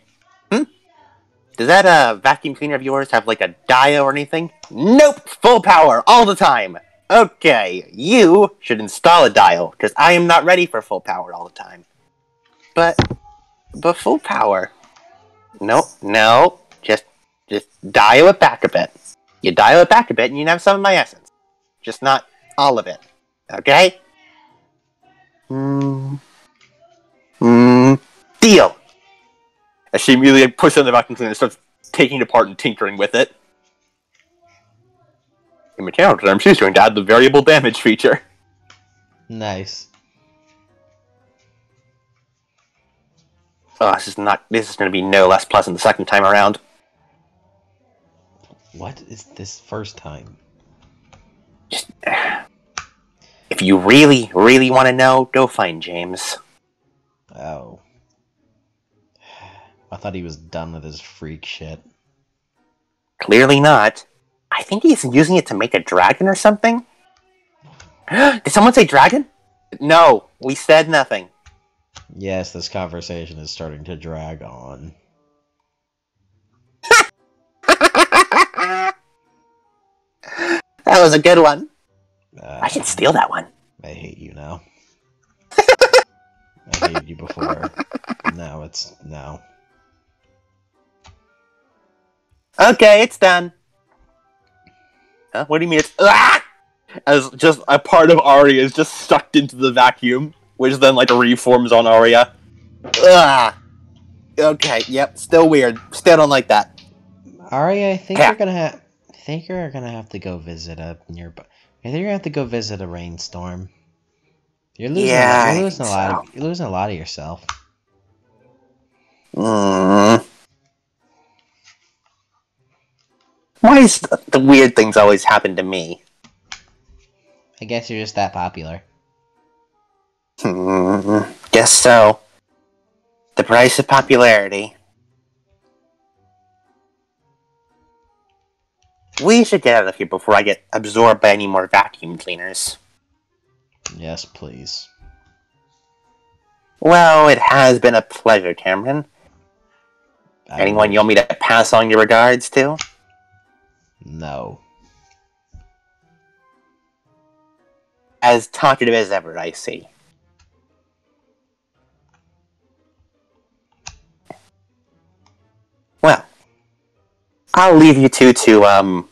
Does that, vacuum cleaner of yours have, like, a dial or anything? Nope! Full power, all the time! Okay, you should install a dial, because I am not ready for full power all the time. But full power... No. Just dial it back a bit. You dial it back a bit, and you can have some of my essence. Just not all of it. Okay? Deal! As she immediately pushes on the vacuum cleaner and starts taking it apart and tinkering with it. In mechanical terms, she's going to add the variable damage feature. Nice. Oh, this is going to be no less pleasant the second time around. What is this first time? If you really, really want to know, go find James. Oh. I thought he was done with his freak shit. Clearly not. I think he's using it to make a dragon or something. Did someone say dragon? No, we said nothing. Yes, this conversation is starting to drag on. That was a good one. I should steal that one. I hate you now. I hated you before. Now it's no. Okay, it's done. Huh? What do you mean it's... Ah! As just a part of Arya is just sucked into the vacuum, which then, like, reforms on Arya. Ah! Okay, yep, still weird. Still don't like that. Arya, I think you're gonna have to go visit a nearby. I think you're gonna have to go visit a rainstorm. You're losing a lot of yourself. Why is the weird things always happen to me? I guess you're just that popular. Guess so. The price of popularity. We should get out of here before I get absorbed by any more vacuum cleaners. Yes, please. Well, it has been a pleasure, Cameron. Anyone you want me to pass on your regards to? No. As talkative as ever, I see. Well, I'll leave you two to,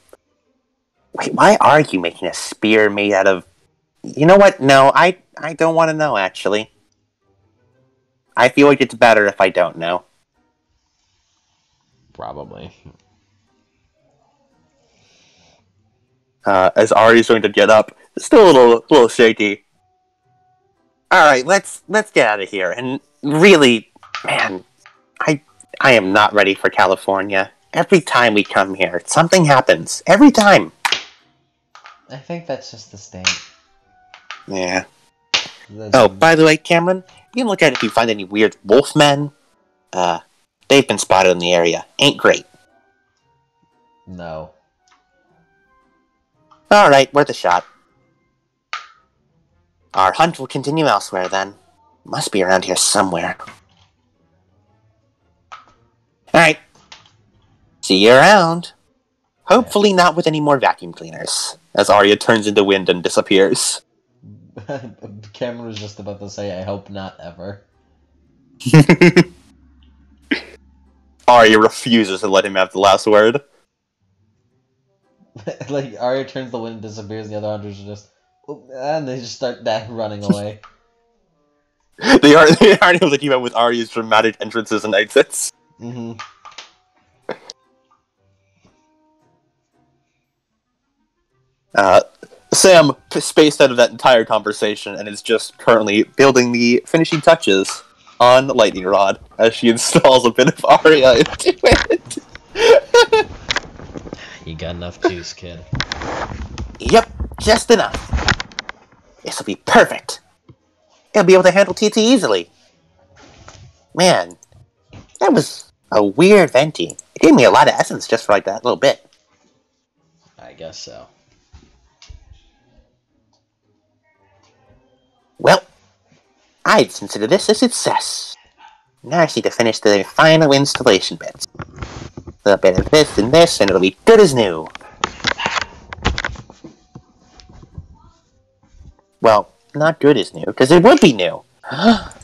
Wait, why are you making a spear made out of... You know what? No, I don't want to know, actually. I feel like it's better if I don't know. Probably. As Ari's going to get up, still a little shaky. Alright, let's get out of here. And really, man, I am not ready for California. Every time we come here, something happens. Every time. I think that's just the state. Yeah. Oh, by the way, Cameron, you can look at it if you find any weird wolfmen. They've been spotted in the area. Ain't great. No. Alright, worth a shot. Our hunt will continue elsewhere, then. Must be around here somewhere. Alright. See you around. Hopefully not with any more vacuum cleaners. As Arya turns into wind and disappears. Cameron was just about to say, I hope not ever. Arya refuses to let him have the last word. Like, Arya turns the wind and disappears, and the other hunters are just... And they just start running away. They aren't able to keep up with Arya's dramatic entrances and exits. Mm-hmm. Sam spaced out of that entire conversation and is just currently building the finishing touches on Lightning Rod as she installs a bit of Arya into it. You got enough juice, kid. Yep, just enough. This'll be perfect. It'll be able to handle TT easily. Man, that was a weird venti. It gave me a lot of essence just for like that little bit. I guess so. Well, I'd consider this a success. Now I just need to finish the final installation bits. A little bit of this and this, and it'll be good as new. Well, not good as new, because it would be new.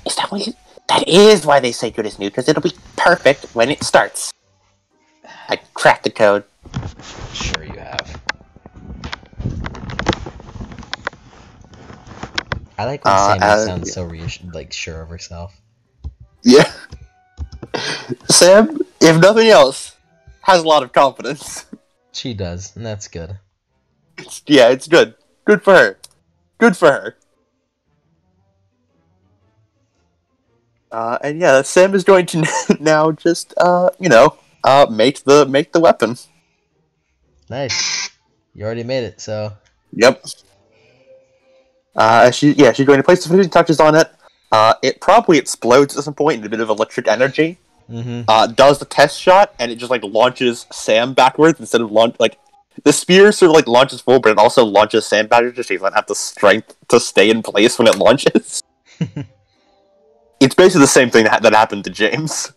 Is that what you... That is why they say good as new, because it'll be perfect when it starts. I cracked the code. Sure you have. I like when Sammy sounds so sure of herself. Yeah. Sam, if nothing else, has a lot of confidence. She does, and that's good. Yeah, it's good. Good for her. Good for her. And yeah, Sam is going to now just, make the weapon. Nice. You already made it, so... Yep. She's going to place the finishing touches on it. It probably explodes at some point in a bit of electric energy. Mm-hmm. Does the test shot, and it just, launches Sam backwards instead of the spear sort of, launches forward, but it also launches Sam backwards, so she doesn't have the strength to stay in place when it launches. It's basically the same thing that happened to James.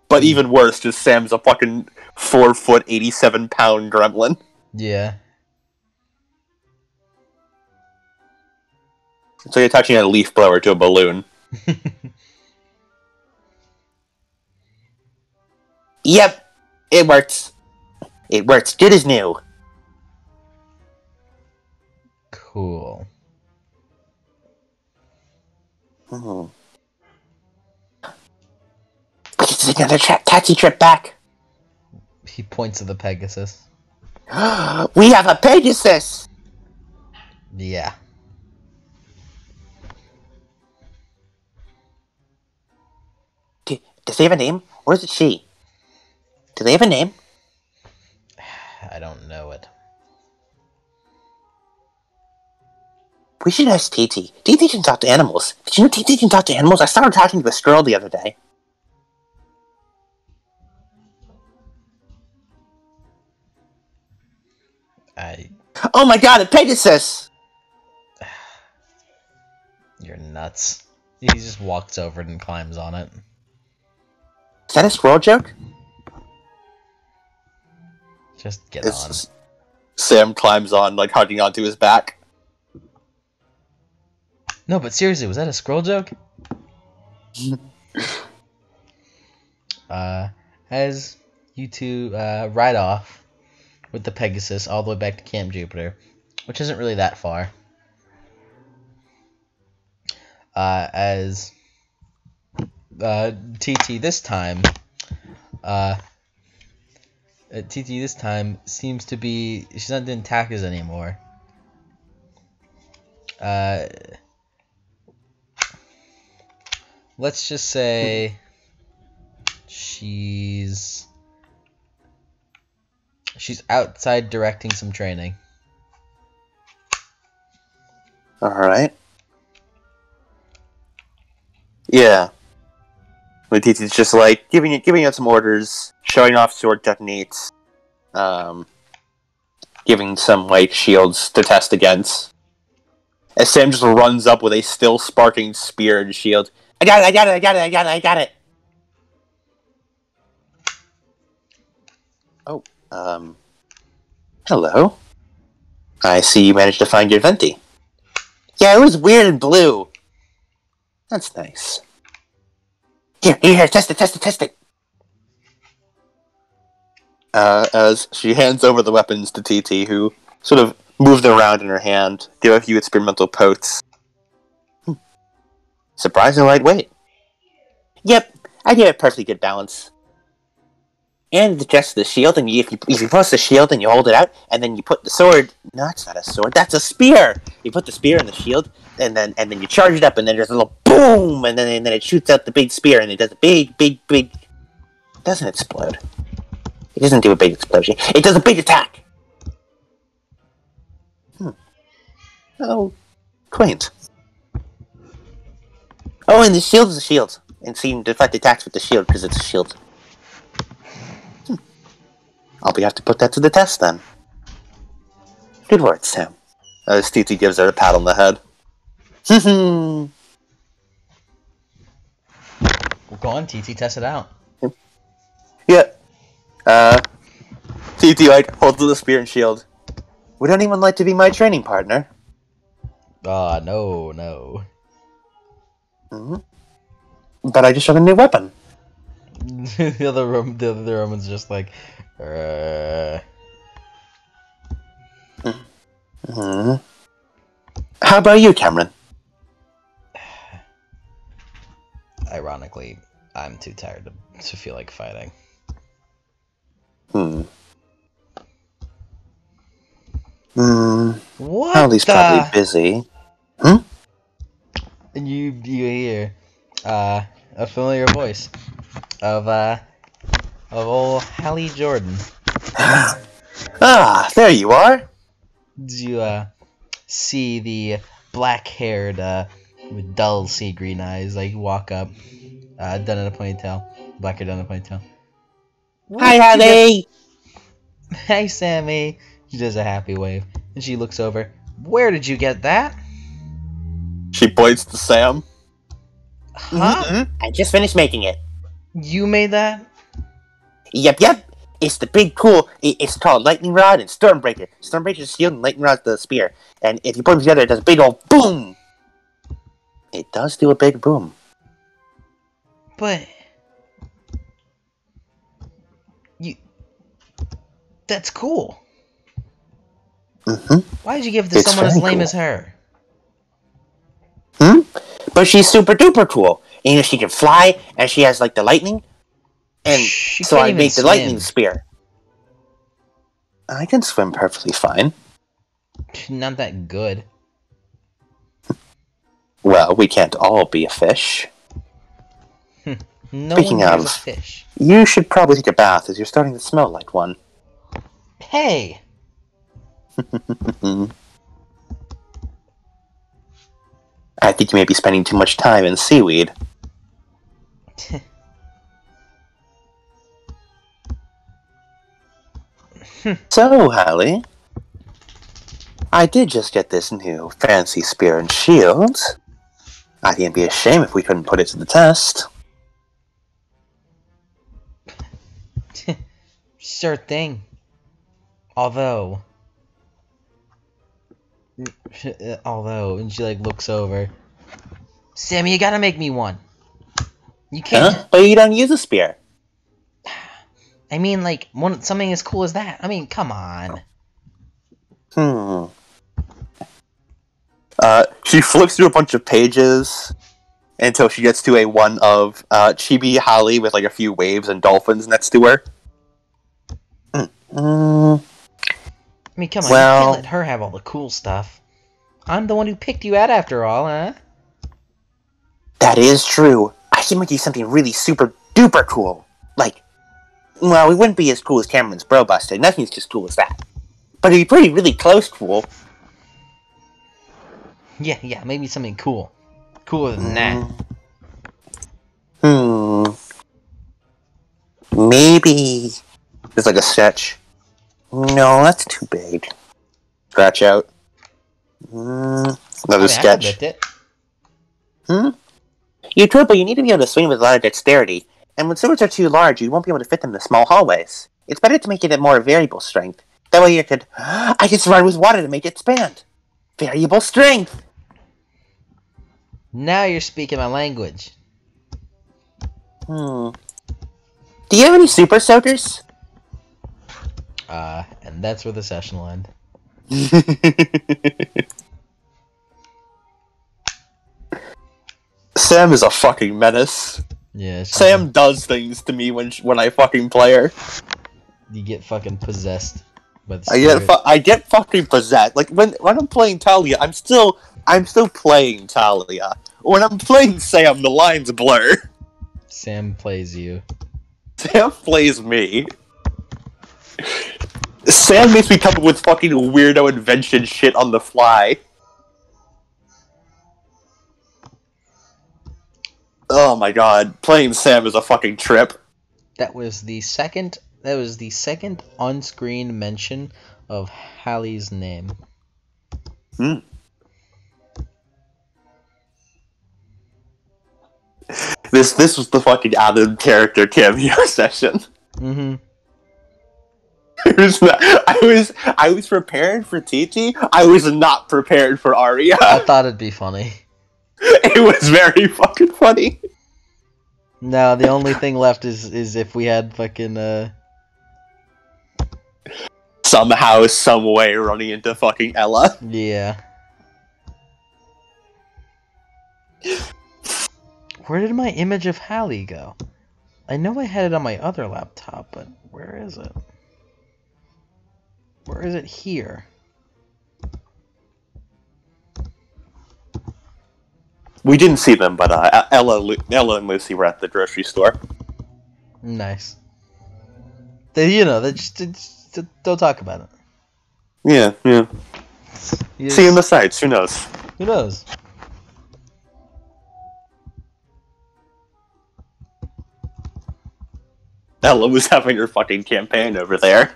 But even worse, just Sam's a fucking 4 foot, 87-pound gremlin. Yeah. So you're attaching a leaf blower to a balloon. Yep, it works. It works good as new. Cool. Let's take another taxi trip back. He points to the Pegasus. We have a Pegasus! Yeah. Does he have a name? Or is it she? Do they have a name? I don't know it. We should ask TT. TT can talk to animals. Did you know TT can talk to animals? I started talking to a squirrel the other day. Oh my god, a Pegasus! You're nuts. He just walks over it and climbs on it. Is that a squirrel joke? Just get on. Sam climbs on, hugging onto his back. No, but seriously, was that a scroll joke? As you two ride off with the Pegasus all the way back to Camp Jupiter, which isn't really that far. As TT this time seems to be, she's not doing taxes anymore. Let's just say she's outside directing some training. Alright. Yeah. But TT's just giving it some orders, showing off sword techniques, giving some shields to test against. As Sam just runs up with a still sparking spear and shield. I got it! Oh, hello. I see you managed to find your venti. Yeah, it was weird and blue. That's nice. Here, test it! As she hands over the weapons to TT, who sort of moves them around in her hand, give a few experimental pokes. Surprisingly lightweight. Yep, I give it perfectly good balance. And adjust the shield, and if you press the shield and you hold it out, and then you put the sword... No, that's not a sword, that's a spear! You put the spear in the shield, and then you charge it up, and then there's a little boom, and then it shoots out the big spear, and it does a big... It doesn't explode. It doesn't do a big explosion. It does a big attack! Oh, quaint. Oh, and the shield is a shield. And so you can deflect attacks with the shield, because it's a shield. I'll have to put that to the test, then. Good work, Sam. As TT gives her a pat on the head. Go on, TT, test it out. Yeah. TT like holds the spear and shield. Would anyone like to be my training partner? No. Mm-hmm. But I just got a new weapon. the other Roman's just like, Mm-hmm. How about you, Cameron? Ironically, I'm too tired to feel like fighting. What? Hallie's probably busy. And you hear a familiar voice of old Hallie Jordan. Ah, there you are. You see the black-haired with dull sea green eyes like walk up, done in a ponytail, black hair done in a ponytail. Hi, Hallie. Hey, Sammy. She does a happy wave, and she looks over. Where did you get that? She points to Sam. Huh? I just finished making it. You made that? Yep. It's the big cool. It's called Lightning Rod and Stormbreaker. Stormbreaker's shield and Lightning Rod's the spear. And if you put them together, it does a big old boom. It does do a big boom. But that's cool. Why did you give it to someone as lame as her? But she's super duper cool. And, you know, she can fly, and she has like the lightning. And She so can't I even made the swim. lightning spear. I can swim perfectly fine. Not that good. Well, we can't all be a fish. No Speaking one here's a of- fish. You should probably take a bath, as you're starting to smell like one. Hey! I think you may be spending too much time in seaweed. So, Hallie, I did just get this new fancy spear and shield. I think it'd be a shame if we couldn't put it to the test. Sure thing. Although, and she like looks over. Sammy, you gotta make me one. You can't. Huh? But you don't use a spear. I mean, like something as cool as that. I mean, come on. She flips through a bunch of pages until she gets to a one of Chibi Holly with like a few waves and dolphins next to her. I mean, come on. Well- You can't let her have all the cool stuff. I'm the one who picked you out after all, huh? That is true. I can make you something really super duper cool. Like, well, we wouldn't be as cool as Cameron's Bro Buster. Nothing's as cool as that. But it'd be pretty really close cool. Yeah, maybe something cool. Cooler than that. Maybe there's like a sketch. No, that's too big. Scratch out. Another I mean, I sketch. lift it. You could, but you need to be able to swing with a lot of dexterity. And when swords are too large, you won't be able to fit them in the small hallways. It's better to make it a more variable strength. That way you could... I can surround with water to make it expand. Variable strength! Now you're speaking my language. Do you have any super soakers? And that's where the session will end. Sam is a fucking menace. Yeah. Sam does things to me when I fucking play her. You get fucking possessed by the spirit. I get fucking possessed. Like when I'm playing Talia, I'm still playing Talia. When I'm playing Sam, the lines blur. Sam plays you. Sam plays me. Sam makes me come up with fucking weirdo invention shit on the fly. Oh my god, playing Sam is a fucking trip. That was the second on-screen mention of Hallie's name. This was the fucking added character cameo session. Mm-hmm. It was not, I was prepared for TT. I was not prepared for Arya. I thought it'd be funny. It was very fucking funny. No, the only thing left is if we had fucking Somehow, some way, running into fucking Ella. yeah. Where did my image of Hallie go? I know I had it on my other laptop, but where is it? Where is it here? We didn't see them, but Ella and Lucy were at the grocery store. Nice. They just don't talk about it. Yeah. You See in the sights. Who knows? Who knows? Ella was having her fucking campaign over there.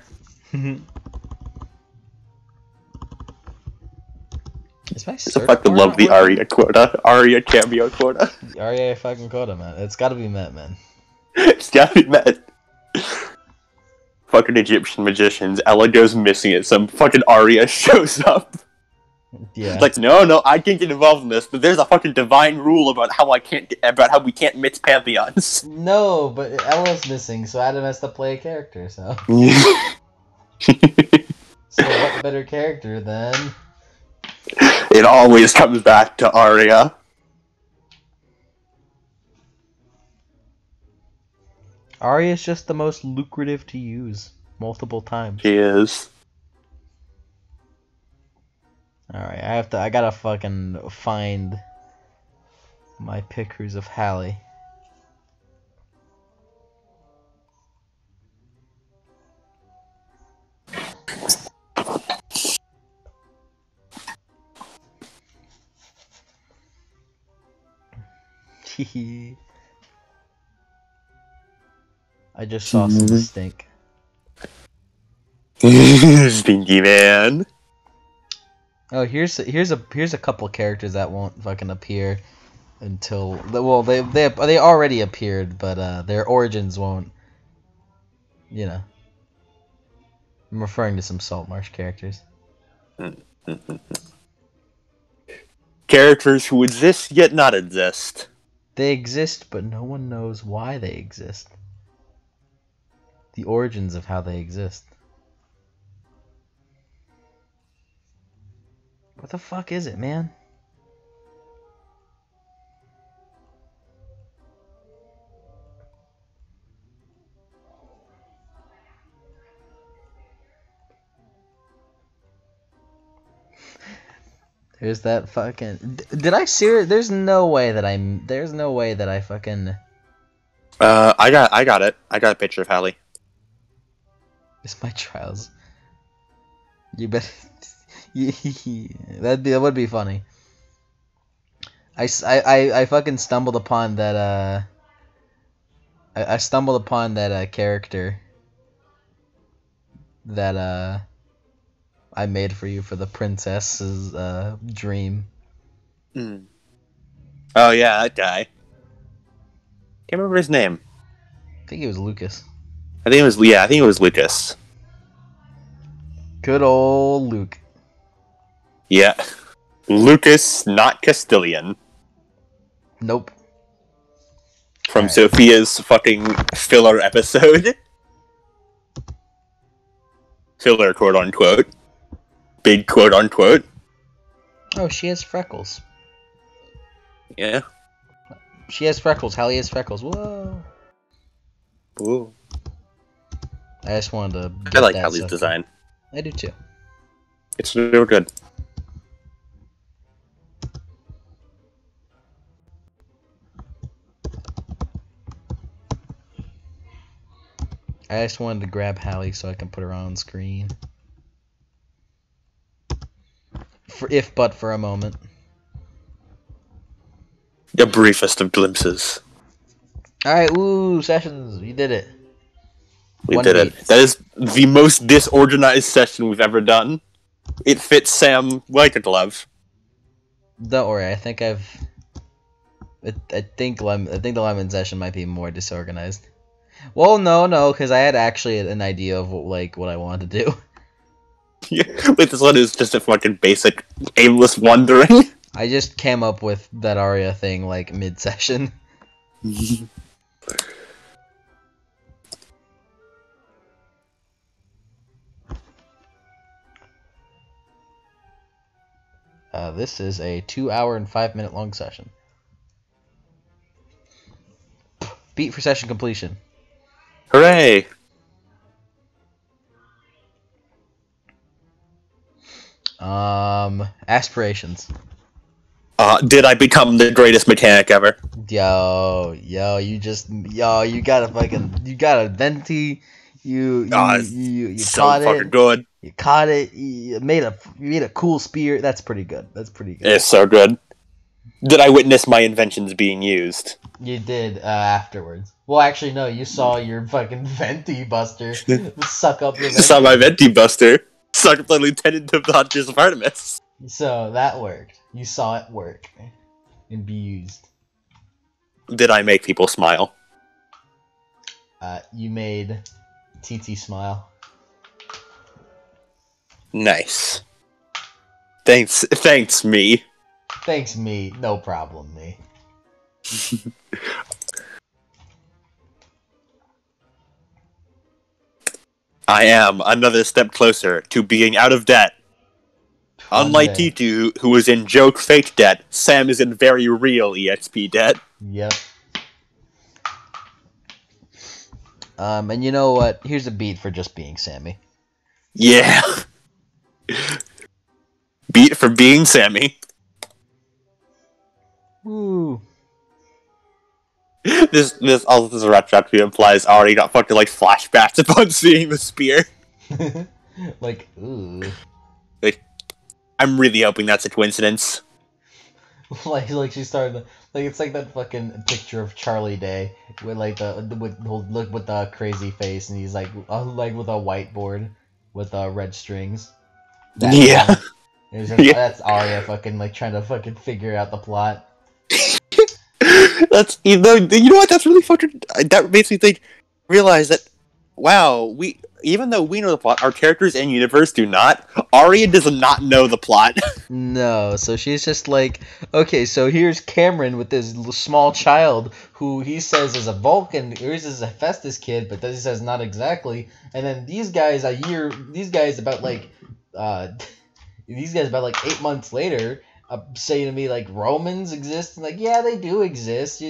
Is my I search fucking bar love not the working? Arya cameo quota. Arya fucking quota, man. It's gotta be met, man. It's gotta be met. Fucking Egyptian magicians. Ella goes missing and some fucking Arya shows up. Yeah. It's like, no, I can't get involved in this, but there's a fucking divine rule about how we can't mix pantheons. No, but Ella's missing, so Adam has to play a character, so. So what better character than... It always comes back to Arya. Arya's just the most lucrative to use multiple times. She is. Alright, I gotta fucking find my pictures of Hallie. I just saw some stink. Stinky man. Oh, here's a couple characters that won't fucking appear until they already appeared, but their origins won't. You know, I'm referring to some Saltmarsh characters. Characters who exist yet not exist. They exist, but no one knows why they exist. The origins of how they exist. What the fuck is it, man? There's that fucking... Did I see? There's no way that I fucking... I got it. I got a picture of Hallie. It's my trials. You bet. That would be funny. I fucking stumbled upon that. I stumbled upon that character that I made for you for the princess's dream. Mm. Oh yeah, that guy. Can't remember his name. I think it was Lucas. I think it was Lucas. Good old Luke. Yeah. Lucas, not Castilian. Nope. From Alright. Sophia's fucking filler episode. Filler, quote unquote. Big quote unquote. Oh, she has freckles. Yeah. She has freckles. Hallie has freckles. Whoa. Ooh. I just wanted to. I get like that Hallie's stuff. design. I do too. It's real good. I just wanted to grab Hallie so I can put her on screen. But for a moment. The briefest of glimpses. Alright, woo, Sessions, you did it. We One did beat. it. That is the most disorganized session we've ever done. It fits Sam like a glove. Don't worry, I think I've I think the lemon session might be more disorganized. Well, no, because I had actually an idea of what I wanted to do. Wait, this one is just a fucking basic, aimless wandering. I just came up with that aria thing like mid-session. This is a 2 hour and 5 minute long session. Beat for session completion. Hooray! Aspirations. Did I become the greatest mechanic ever? Yo, you got a venti. You So caught fucking it. good. You caught it. You made a cool spear. That's pretty good. It's so good. Did I witness my inventions being used? You did afterwards. Well, actually, no. You saw your fucking venti buster suck up your. I saw my venti buster suck up the lieutenant of the Hunters of Artemis. So that worked. You saw it work and be used. Did I make people smile? You made TT smile. Nice. Thanks, me. Thanks, me. No problem, me. I am another step closer to being out of debt. Unlike T2, who is in joke fake debt, Sam is in very real EXP debt. Yep. And you know what? Here's a beat for just being Sammy. Yeah. Beat for being Sammy. Woo. This retrospective implies already got fucking like flashbacks upon seeing the spear. Like, ooh. I'm really hoping that's a coincidence. like she started like it's like that fucking picture of Charlie Day with like with the crazy face, and he's like with a whiteboard with red strings. Yeah. That's Arya fucking like trying to fucking figure out the plot. That's you know what, that's really fucking, that makes me realize that, wow, even though we know the plot, our characters in universe do not. Arya does not know the plot. No, so she's just like, okay, so here's Cameron with this small child who he says is a Vulcan, or is a Hephaestus kid, but he says not exactly. And then these guys about 8 months later say to me like Romans exist, and like, yeah, they do exist.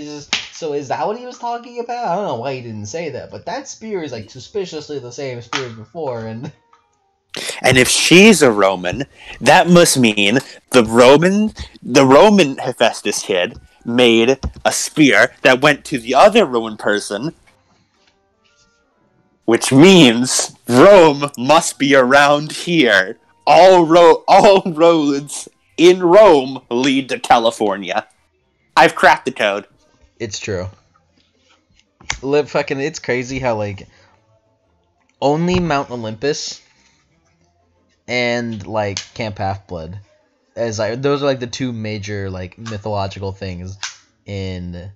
So is that what he was talking about? I don't know why he didn't say that, but that spear is like suspiciously the same spear as before, and if she's a Roman, that must mean the Roman Hephaestus kid made a spear that went to the other Roman person, which means Rome must be around here. All roads in Rome lead to California. I've cracked the code. it's true. It's crazy how like only Mount Olympus and like Camp Half-Blood as those are like the two major like mythological things in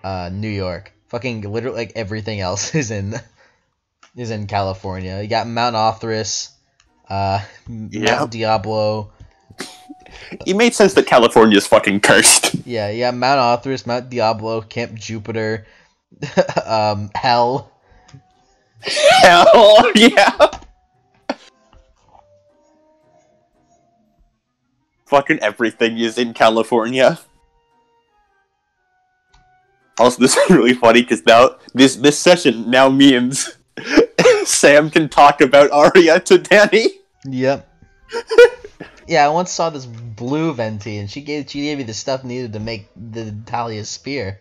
New York. Fucking literally like everything else is in California. You got Mount Othris, Mount Diablo. It made sense that California is fucking cursed. Yeah, Mount Othris, Mount Diablo, Camp Jupiter, Hell. Hell, yeah. Fucking everything is in California. Also, this is really funny because now this session now means Sam can talk about Arya to Danny. Yep. Yeah, I once saw this blue venti, and she gave me the stuff needed to make the Talia's spear.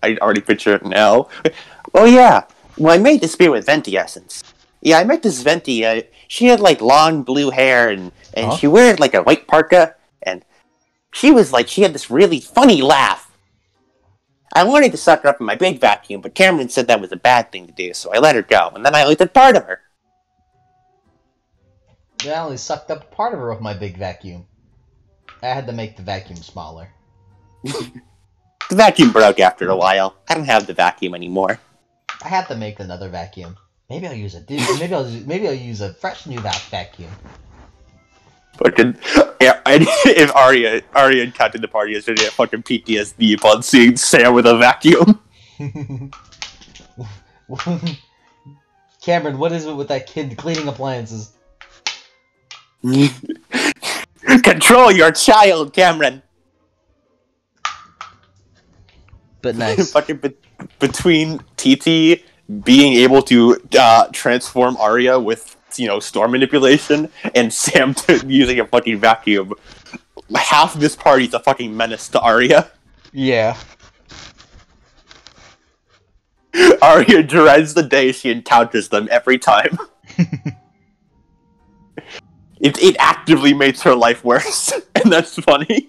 I already picture it now. Oh yeah, well I made the spear with venti essence. Yeah, I met this venti. She had like long blue hair, and she wears like a white parka, and she had this really funny laugh. I wanted to suck her up in my big vacuum, but Cameron said that was a bad thing to do, so I let her go, and then I looked at part of her. I only sucked up part of her with my big vacuum. I had to make the vacuum smaller. The vacuum broke after a while. I don't have the vacuum anymore. I had to make another vacuum. Maybe I'll use maybe I'll use a fresh new vacuum. Fucking yeah, if Arya encountered the party yesterday, fucking PTSD upon seeing Sam with a vacuum. Cameron, what is it with that kid cleaning appliances? Control your child, Cameron. But nice. Fucking between TT being able to transform Arya with storm manipulation and Sam using a fucking vacuum, half this party's a fucking menace to Arya. Yeah. Arya dreads the day she encounters them every time. It actively makes her life worse, and that's funny.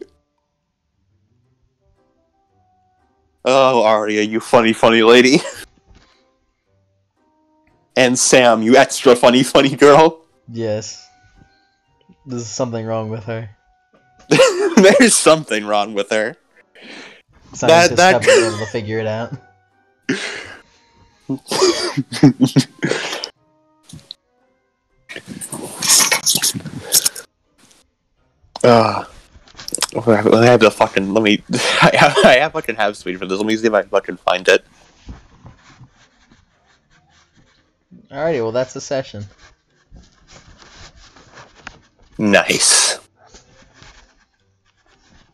Oh, Arya, you funny lady. And Sam, you extra funny girl. Yes. There's something wrong with her. There's something wrong with her. Scientists haven't been able to figure it out. I have the fucking. Let me. I have fucking have speed for this. Let me see if I fucking find it. Alrighty, well that's the session. Nice.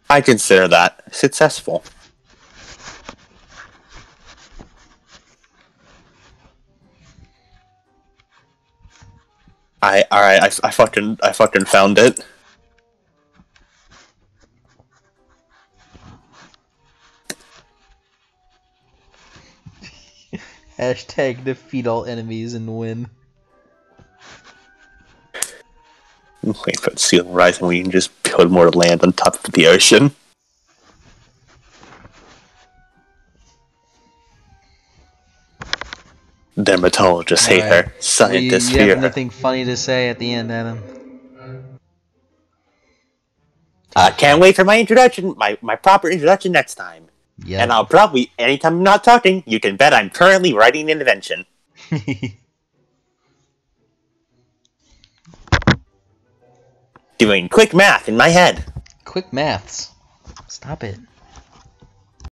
I consider that successful. I fucking found it. Hashtag defeat all enemies and win. Wait for the ceiling rising, we can just build more land on top of the ocean. Dermatologists hate her. Scientists you fear have her. anything funny to say at the end, Adam? Can't wait for my introduction, my proper introduction next time. Yeah. And I'll probably, anytime I'm not talking, you can bet I'm currently writing an invention. Doing quick math in my head. Quick maths. Stop it.